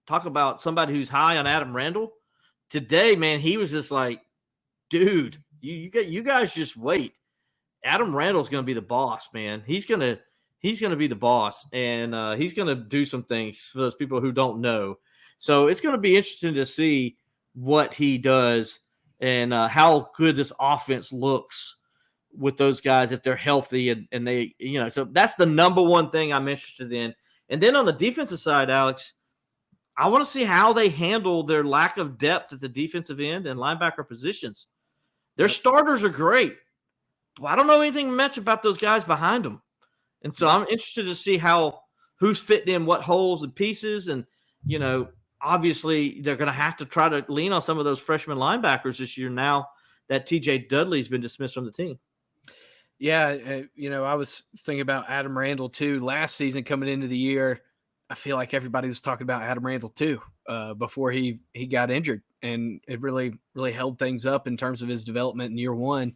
talk about somebody who's high on Adam Randall. Today, man, he was just like, dude, you guys just wait. Adam Randall's going to be the boss, man. He's going to be the boss, and he's going to do some things for those people who don't know. So it's going to be interesting to see what he does and how good this offense looks with those guys if they're healthy and they, so that's the number one thing I'm interested in. And then on the defensive side, Alex, I want to see how they handle their lack of depth at the defensive end and linebacker positions. Their starters are great, but I don't know anything much about those guys behind them. And so I'm interested to see who's fitting in what holes and pieces. And, obviously they're going to have to try to lean on some of those freshman linebackers this year now that TJ Dudley's been dismissed from the team. Yeah, I was thinking about Adam Randall too. Last season coming into the year, I feel like everybody was talking about Adam Randall too before he got injured, and it really, really held things up in terms of his development in year one.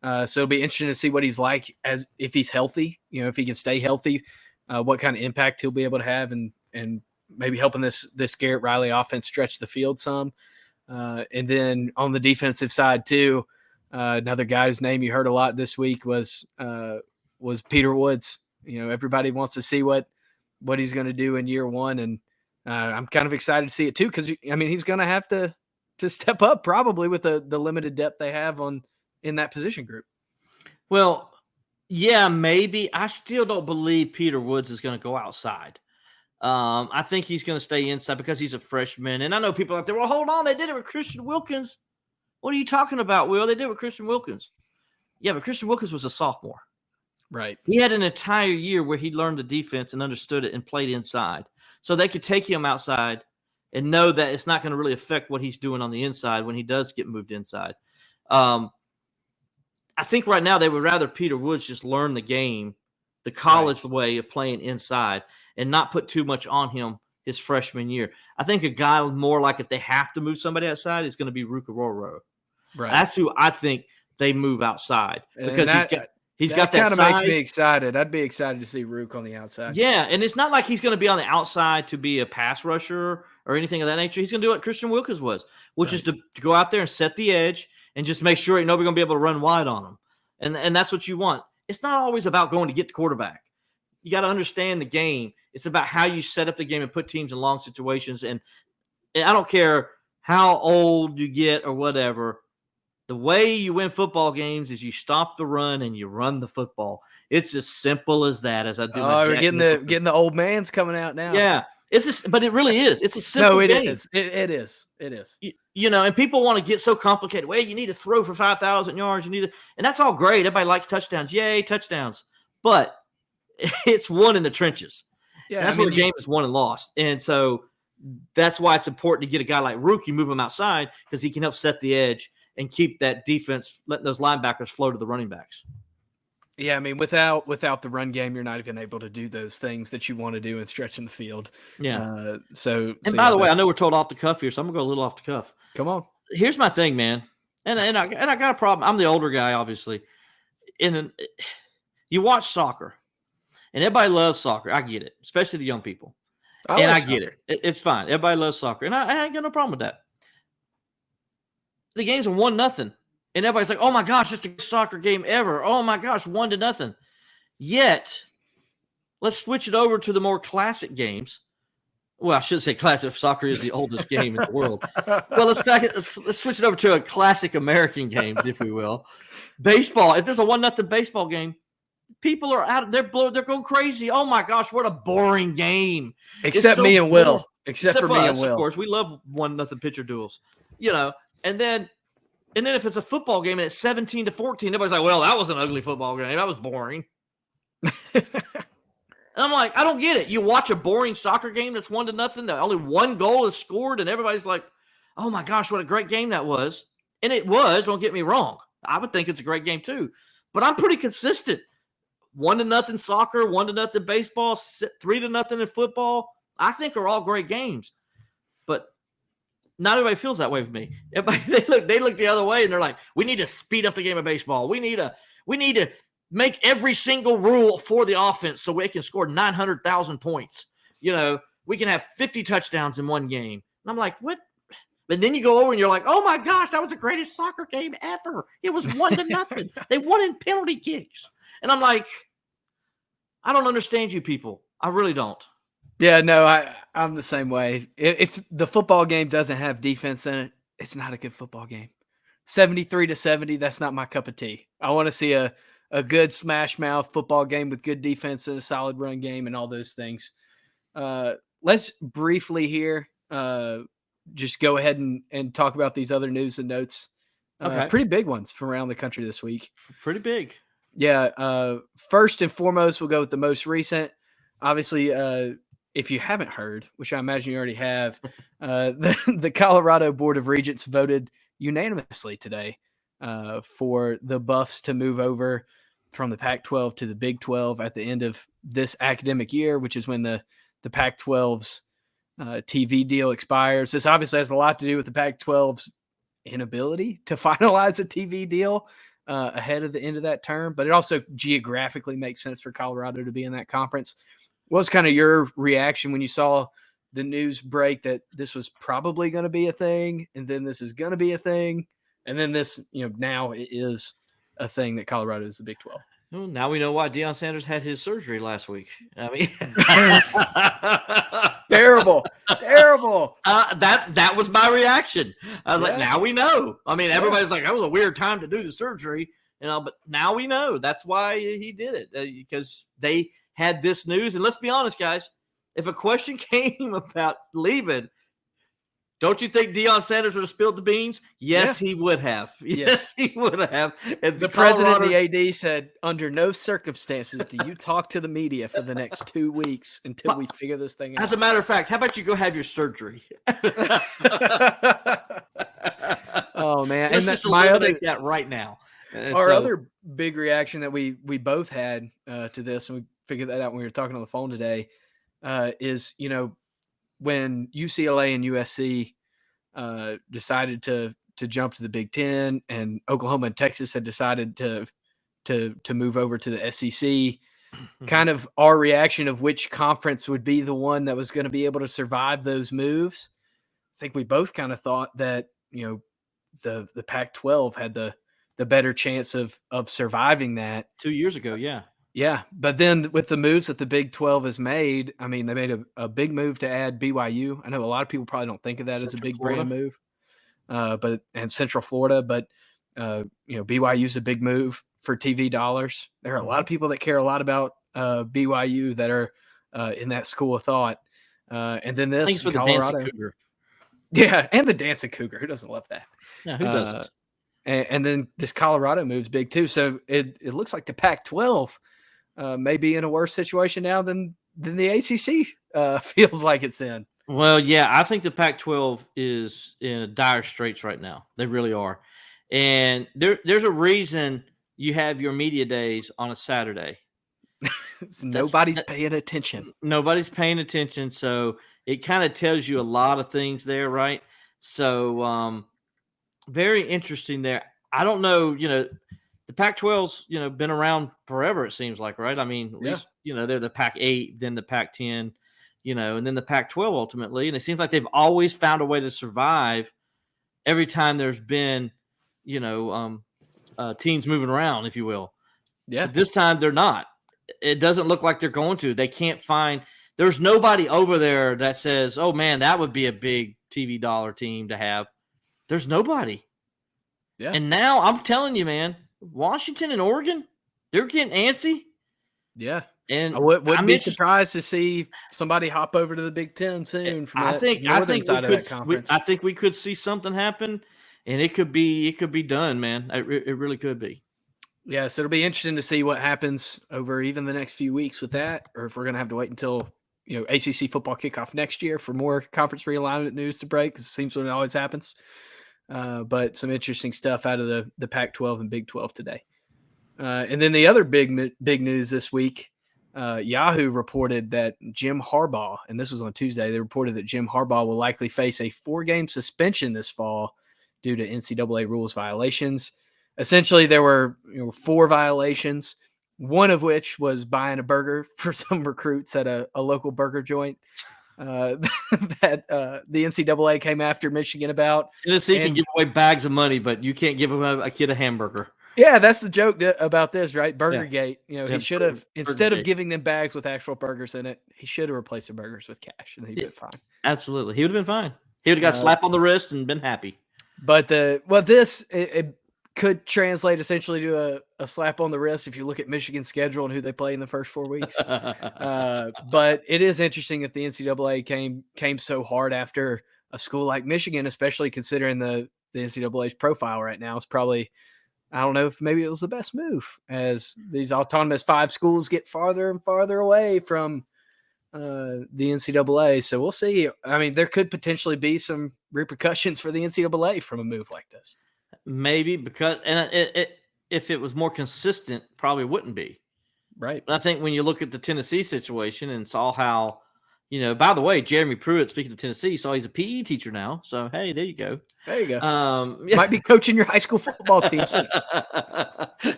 So it'll be interesting to see what he's like if he's healthy, if he can stay healthy, what kind of impact he'll be able to have, and maybe helping this Garrett Riley offense stretch the field some. And then on the defensive side too, another guy whose name you heard a lot this week was Peter Woods. Everybody wants to see what he's going to do in year one, and I'm kind of excited to see it too because he's going to have to step up probably with the limited depth they have in that position group. Well, yeah, maybe. I still don't believe Peter Woods is going to go outside. I think he's going to stay inside because he's a freshman, and I know people out there. Well, hold on, they did it with Christian Wilkins. What are you talking about, Will? They did it with Christian Wilkins. Yeah, but Christian Wilkins was a sophomore. Right. He had an entire year where he learned the defense and understood it and played inside. So they could take him outside and know that it's not going to really affect what he's doing on the inside when he does get moved inside. I think right now they would rather Peter Woods just learn the game, the college way of playing inside, and not put too much on him his freshman year. I think a guy more like if they have to move somebody outside is going to be Rukaroro. Right. That's who I think they move outside because he's got that kind of size. Makes me excited. I'd be excited to see Rook on the outside. Yeah, and it's not like he's going to be on the outside to be a pass rusher or anything of that nature. He's going to do what Christian Wilkins was, which is to go out there and set the edge and just make sure nobody's going to be able to run wide on him. And that's what you want. It's not always about going to get the quarterback. You got to understand the game. It's about how you set up the game and put teams in long situations. And I don't care how old you get or whatever. The way you win football games is you stop the run and you run the football. It's as simple as that. As I do. We're getting the old man's coming out now. Yeah, but it really is. It's a simple game. Is. It is. And people want to get so complicated. Well, you need to throw for 5,000 yards. And that's all great. Everybody likes touchdowns. Yay, touchdowns. But it's won in the trenches. Yeah, that's where the game is won and lost. And so that's why it's important to get a guy like Rook. You move him outside because he can help set the edge and keep that defense, letting those linebackers flow to the running backs. Yeah, without the run game, you're not even able to do those things that you want to do and stretching the field. Yeah. By the way, I know we're told off the cuff here, so I'm gonna go a little off the cuff. Come on. Here's my thing, man, and I got a problem. I'm the older guy, obviously. You watch soccer, and everybody loves soccer. I get it, especially the young people. I get it. It's fine. Everybody loves soccer, and I ain't got no problem with that. The game's a 1-0. And everybody's like, oh, my gosh, it's the best soccer game ever. Oh, my gosh, 1-0. Yet, let's switch it over to the more classic games. Well, I should say classic. Soccer is the oldest game in the world. Well, let's switch it over to a classic American games, if we will. Baseball. If there's a 1-0 baseball game, people are out. They're going crazy. Oh, my gosh, what a boring game. Except me and Will. Except for me us, and Will. of course. We love 1-0 pitcher duels, and then if it's a football game and it's 17-14, everybody's like, well, that was an ugly football game. That was boring. And I'm like, I don't get it. You watch a boring soccer game that's 1-0, that only one goal is scored, and everybody's like, oh my gosh, what a great game that was. And it was, don't get me wrong. I would think it's a great game too. But I'm pretty consistent. 1-0 soccer, 1-0 baseball, 3-0 in football, I think are all great games. But not everybody feels that way with me. Everybody, they look the other way, and they're like, we need to speed up the game of baseball. We need to make every single rule for the offense so we can score 900,000 points. We can have 50 touchdowns in one game. And I'm like, what? But then you go over and you're like, oh my gosh, that was the greatest soccer game ever. It was 1-0. They won in penalty kicks. And I'm like, I don't understand you people. I really don't. Yeah, no, I'm the same way. If the football game doesn't have defense in it, it's not a good football game. 73-70, that's not my cup of tea. I want to see a good smash mouth football game with good defense and a solid run game and all those things. Let's briefly here just go ahead and talk about these other news and notes. Okay. Pretty big ones from around the country this week. Pretty big. Yeah. First and foremost, we'll go with the most recent. Obviously, if you haven't heard, which I imagine you already have, the Colorado Board of Regents voted unanimously today for the Buffs to move over from the Pac-12 to the Big 12 at the end of this academic year, which is when the Pac-12's TV deal expires. This obviously has a lot to do with the Pac-12's inability to finalize a TV deal ahead of the end of that term, but it also geographically makes sense for Colorado to be in that conference. What was kind of your reaction when you saw the news break that this was probably going to be a thing, and then this is going to be a thing, and then this, now it is a thing that Colorado is the Big 12? Well, now we know why Deion Sanders had his surgery last week. I mean, terrible. That was my reaction. I was like, now we know. I mean, everybody's like, that was a weird time to do the surgery, but now we know. That's why he did it, because they had this news. And let's be honest, guys, if a question came about leaving, don't you think Deion Sanders would have spilled the beans? Yes, he would have. Yes, he would have. And the president and the AD said, under no circumstances do you talk to the media for the next 2 weeks until we figure this thing out. As a matter of fact, how about you go have your surgery? Oh, man. Let's just eliminate that right now. Our other big reaction that we both had to this, and we figured that out when we were talking on the phone today, is, when UCLA and USC decided to jump to the Big Ten, and Oklahoma and Texas had decided to move over to the SEC, kind of our reaction of which conference would be the one that was going to be able to survive those moves. I think we both kind of thought that, the Pac-12 had the better chance of surviving that 2 years ago. Yeah. Yeah, but then with the moves that the Big 12 has made, I mean, they made a big move to add BYU. I know a lot of people probably don't think of that as a big brand move, and Central Florida, but BYU is a big move for TV dollars. There are a lot of people that care a lot about BYU that are in that school of thought, and then this thanks for Colorado, the Dancing Cougar. Yeah, and the Dancing Cougar. Who doesn't love that? Yeah, who doesn't? And then this Colorado move's big too. So it looks like the Pac-12 may be in a worse situation now than the ACC feels like it's in. Well, yeah, I think the Pac-12 is in dire straits right now. They really are. And there's a reason you have your media days on a Saturday. Nobody's paying attention. Nobody's paying attention. So it kind of tells you a lot of things there, right? So very interesting there. I don't know, the Pac-12's, been around forever, it seems like, right? I mean, at least, they're the Pac-8, then the Pac-10, and then the Pac-12 ultimately. And it seems like they've always found a way to survive every time there's been, teams moving around, if you will. Yeah. But this time they're not. It doesn't look like they're going to. They can't find – there's nobody over there that says, oh, man, that would be a big TV dollar team to have. There's nobody. Yeah. And now I'm telling you, man, Washington and Oregon, they're getting antsy. Yeah. And I wouldn't be surprised to see somebody hop over to the Big Ten soon from I think side of that conference. I think we could see something happen, and it could be done, man. It really could be. Yeah, so it'll be interesting to see what happens over even the next few weeks with that, or if we're going to have to wait until ACC football kickoff next year for more conference realignment news to break. Because it seems when it always happens. But some interesting stuff out of the Pac-12 and Big 12 today. And then the other big news this week, Yahoo reported that Jim Harbaugh, and this was on Tuesday, they reported that Jim Harbaugh will likely face a 4-game suspension this fall due to NCAA rules violations. Essentially, there were 4 violations, one of which was buying a burger for some recruits at a local burger joint that the NCAA came after Michigan about. Tennessee can give away bags of money, but you can't give a kid a hamburger. Yeah, that's the joke about this, right? Burgergate. He should have, instead of giving them bags with actual burgers in it, he should have replaced the burgers with cash, and he'd been fine. Absolutely. He would have been fine. He would have got a slap on the wrist and been happy. But this could translate essentially to a slap on the wrist if you look at Michigan's schedule and who they play in the first 4 weeks. But it is interesting that the NCAA came so hard after a school like Michigan, especially considering the NCAA's profile right now is probably, I don't know if maybe it was the best move as these autonomous 5 schools get farther and farther away from the NCAA. So we'll see. I mean, there could potentially be some repercussions for the NCAA from a move like this. Maybe because if it was more consistent, probably wouldn't be. Right. But I think when you look at the Tennessee situation and saw how, by the way, Jeremy Pruitt, speaking of Tennessee, saw he's a PE teacher now. So, hey, there you go. There you go. Might be coaching your high school football team.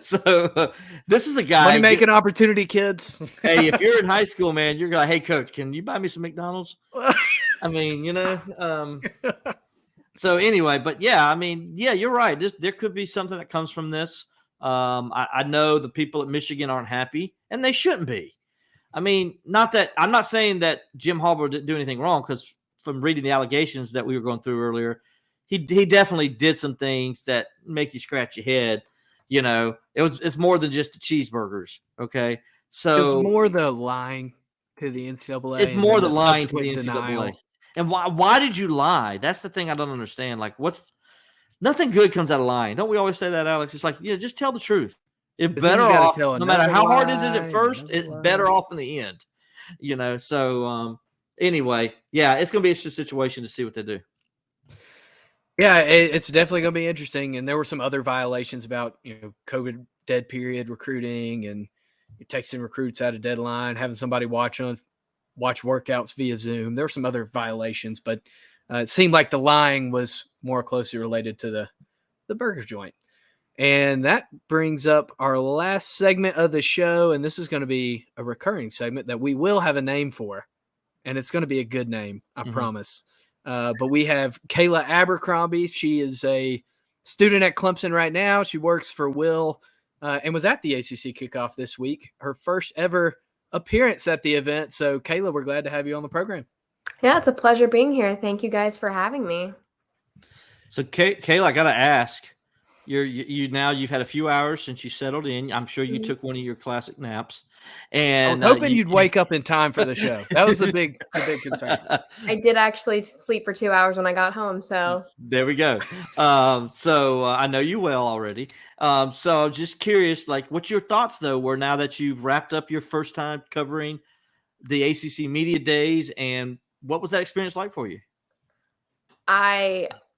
So this is a guy. Money making opportunity, kids. Hey, if you're in high school, man, you're going, hey, coach, can you buy me some McDonald's? I mean, So anyway, but yeah, you're right. There could be something that comes from this. I know the people at Michigan aren't happy, and they shouldn't be. I mean, I'm not saying that Jim Harbaugh didn't do anything wrong, because from reading the allegations that we were going through earlier, he definitely did some things that make you scratch your head. It's more than just the cheeseburgers. Okay, so it's more the lying to the NCAA. It's more the lying to the NCAA. And why did you lie? That's the thing I don't understand. Like, nothing good comes out of lying. Don't we always say that, Alex? It's like, just tell the truth. It's better off, no matter how hard it is at first, it's better off in the end. So anyway, yeah, it's going to be an interesting situation to see what they do. Yeah, it's definitely going to be interesting. And there were some other violations about, COVID dead period recruiting and texting recruits out of deadline, having somebody watch workouts via Zoom. There were some other violations, but it seemed like the lying was more closely related to the burger joint. And that brings up our last segment of the show. And this is going to be a recurring segment that we will have a name for. And it's going to be a good name, I promise. But we have Kayla Abercrombie. She is a student at Clemson right now. She works for Will and was at the ACC Kickoff this week. Her first ever appearance at the event. So, Kayla, we're glad to have you on the program. Yeah, it's a pleasure being here. Thank you guys for having me. So, Kayla, I got to ask, you've had a few hours since you settled in. I'm sure you took one of your classic naps. And I'm hoping you'd wake up in time for the show. That was the big concern. I did actually sleep for 2 hours when I got home. So there we go. So I know you well already. So just curious, like, what's your thoughts though, were now that you've wrapped up your first time covering the ACC Media Days, and what was that experience like for you?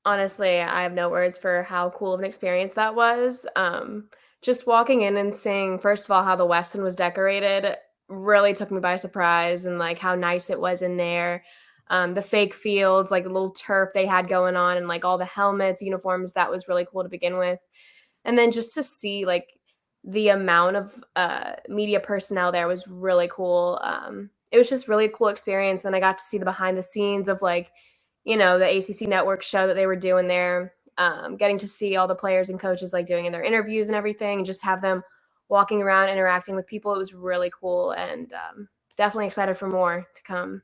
Honestly, I have no words for how cool of an experience that was. Just walking in and seeing, first of all, how the Westin was decorated really took me by surprise, and like how nice it was in there. The fake fields, like the little turf they had going on, and like all the helmets, uniforms, that was really cool to begin with. And then just to see like the amount of media personnel there was really cool. It was just really a cool experience. Then I got to see the behind the scenes of like, the ACC Network show that they were doing there, getting to see all the players and coaches like doing in their interviews and everything, and just have them walking around interacting with people. It was really cool, and definitely excited for more to come.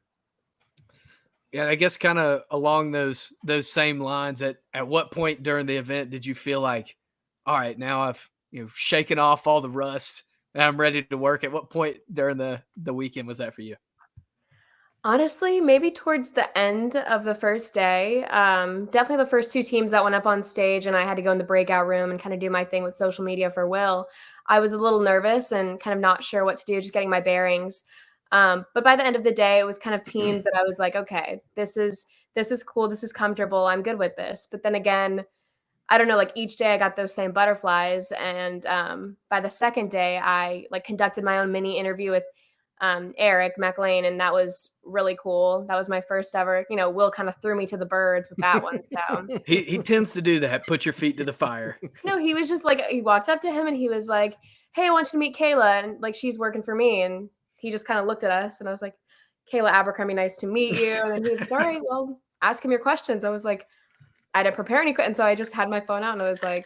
Yeah, I guess kind of along those same lines, at what point during the event did you feel like, all right, now I've shaken off all the rust and I'm ready to work. At what point during the weekend was that for you? Honestly, maybe towards the end of the first day. Definitely the first two teams that went up on stage and I had to go in the breakout room and kind of do my thing with social media for Will. I was a little nervous and kind of not sure what to do, just getting my bearings. But by the end of the day, it was kind of teams that I was like, okay, this is cool, this is comfortable, I'm good with this. But then again, I don't know, like each day I got those same butterflies. And by the second day, I like conducted my own mini interview with Eric McLean, and that was really cool. That was my first ever, Will kind of threw me to the birds with that one. So he tends to do that. Put your feet to the fire. no, he was just like, he walked up to him and he was like, hey, I want you to meet Kayla. And like, she's working for me. And he just kind of looked at us and I was like, Kayla Abercrombie, nice to meet you. And then he was like, all right, well, ask him your questions. I was like, I didn't prepare any, and so I just had my phone out and I was like,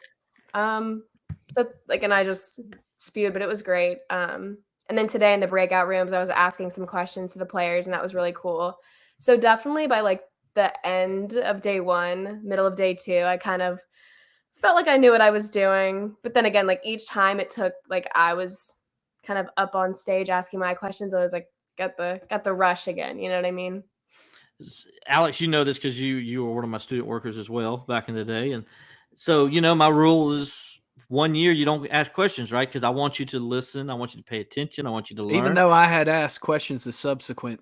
so like, and I just spewed, but it was great. And then today in the breakout rooms, I was asking some questions to the players, and that was really cool. So definitely by like the end of day one, middle of day two, I kind of felt like I knew what I was doing. But then again, like each time it took, like I was kind of up on stage asking my questions, I was like, got the rush again. You know what I mean? Alex, you know this because you were one of my student workers as well back in the day, and so my rule is 1 year you don't ask questions, right? Because I want you to listen, I want you to pay attention, I want you to learn. Even though I had asked questions the subsequent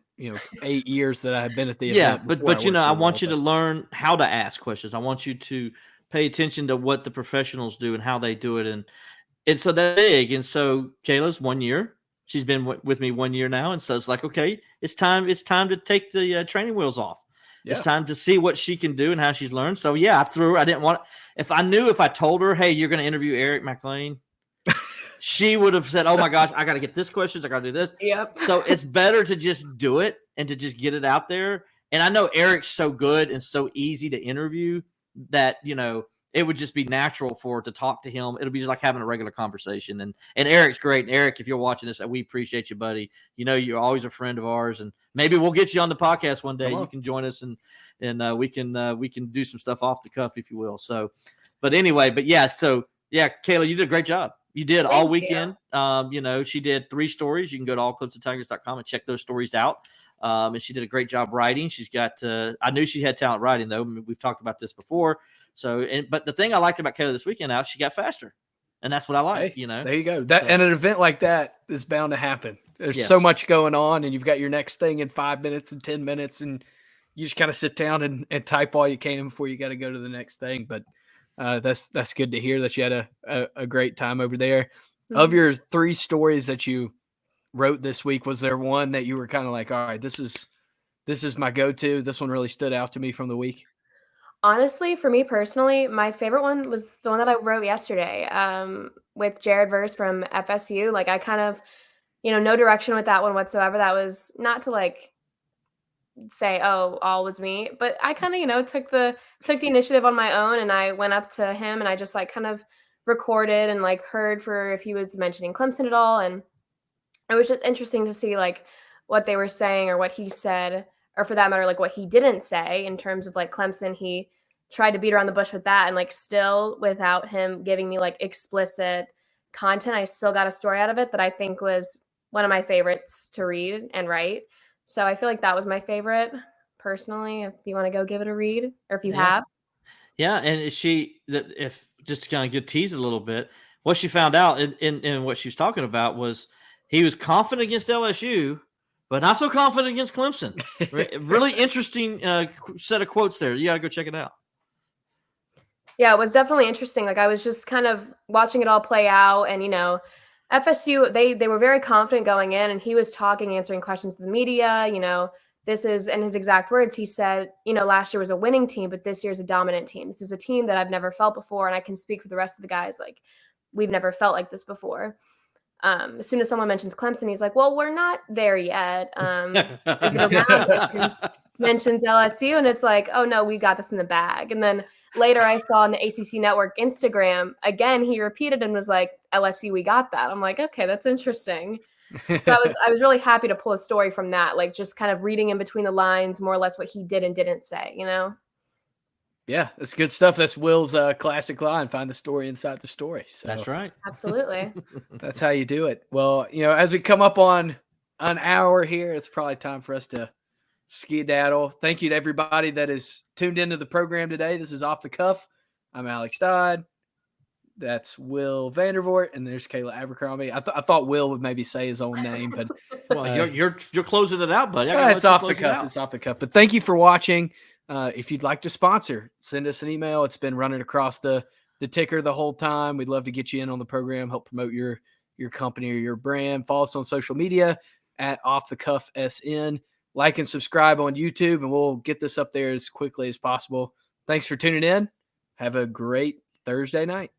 8 years that I have been at the event. event. But I want you to learn how to ask questions. I want you to pay attention to what the professionals do and how they do it, and so that's big. And so Kayla's 1 year. She's been with me 1 year now, and so it's like, okay, it's time to take the training wheels off. Yeah. It's time to see what she can do and how she's learned. So yeah, I threw her. I didn't want if I told her, hey, you're going to interview Eric McLean, she would have said, oh my gosh, I got to get this questions. I got to do this. Yep. So it's better to just do it and to just get it out there. And I know Eric's so good and so easy to interview that, it would just be natural for her to talk to him. It'll be just like having a regular conversation. And Eric's great. And Eric, if you're watching this, we appreciate you, buddy. You're always a friend of ours, and maybe we'll get you on the podcast one day. You can join us, and we can do some stuff off the cuff, if you will. So, but anyway, Kayla, you did a great job. You did all weekend. She did 3 stories. You can go to allclipsandtigers.com and check those stories out. And she did a great job writing. She's got, I knew she had talent writing though. I mean, we've talked about this before. So, but the thing I liked about Kayla this weekend she got faster, and that's what I like. Hey, there you go. And an event like that is bound to happen. There's so much going on, and you've got your next thing in 5 minutes and 10 minutes, and you just kind of sit down and type all you can before you got to go to the next thing. But that's good to hear that you had a great time over there. Mm-hmm. Of your 3 stories that you wrote this week, was there one that you were kind of like, all right, this is my go-to? This one really stood out to me from the week? Honestly, for me personally, my favorite one was the one that I wrote yesterday with Jared Verse from FSU. Like I kind of, no direction with that one whatsoever. That was not to like say, oh, all was me, but I kind of, took the initiative on my own, and I went up to him and I just like kind of recorded and like heard for if he was mentioning Clemson at all. And it was just interesting to see like what they were saying or what he said, or for that matter, like what he didn't say in terms of like Clemson. He tried to beat around the bush with that, and like still without him giving me like explicit content, I still got a story out of it that I think was one of my favorites to read and write. So I feel like that was my favorite personally, if you want to go give it a read, or if you have. Yeah. And if just to kind of get teased a little bit, what she found out in what she was talking about was he was confident against LSU, but not so confident against Clemson. Really interesting set of quotes there. You got to go check it out. Yeah, it was definitely interesting. Like I was just kind of watching it all play out, and FSU, they were very confident going in, and he was talking, answering questions to the media. This is, in his exact words, he said, last year was a winning team, but this year's a dominant team. This is a team that I've never felt before, and I can speak for the rest of the guys. Like we've never felt like this before. As soon as someone mentions Clemson, he's like, well, we're not there yet. Mentions LSU, and it's like, oh no, we got this in the bag. And then later I saw on the ACC Network Instagram, again, he repeated and was like, LSU, we got that. I'm like, okay, that's interesting. So I was really happy to pull a story from that, like just kind of reading in between the lines, more or less what he did and didn't say, Yeah, that's good stuff. That's Will's classic line, find the story inside the story. So That's right. Absolutely. that's how you do it. Well, as we come up on an hour here, it's probably time for us to skedaddle. Thank you to everybody that is tuned into the program today. This is Off the Cuff. I'm Alex Dodd. That's Will Vandervort, and there's Kayla Abercrombie. I thought Will would maybe say his own name, but Well, you're closing it out, buddy. it's off the cuff. It's off the cuff. But thank you for watching. If you'd like to sponsor, send us an email. It's been running across the ticker the whole time. We'd love to get you in on the program, help promote your company or your brand. Follow us on social media at Off the Cuff SN. Like and subscribe on YouTube, and we'll get this up there as quickly as possible. Thanks for tuning in. Have a great Thursday night.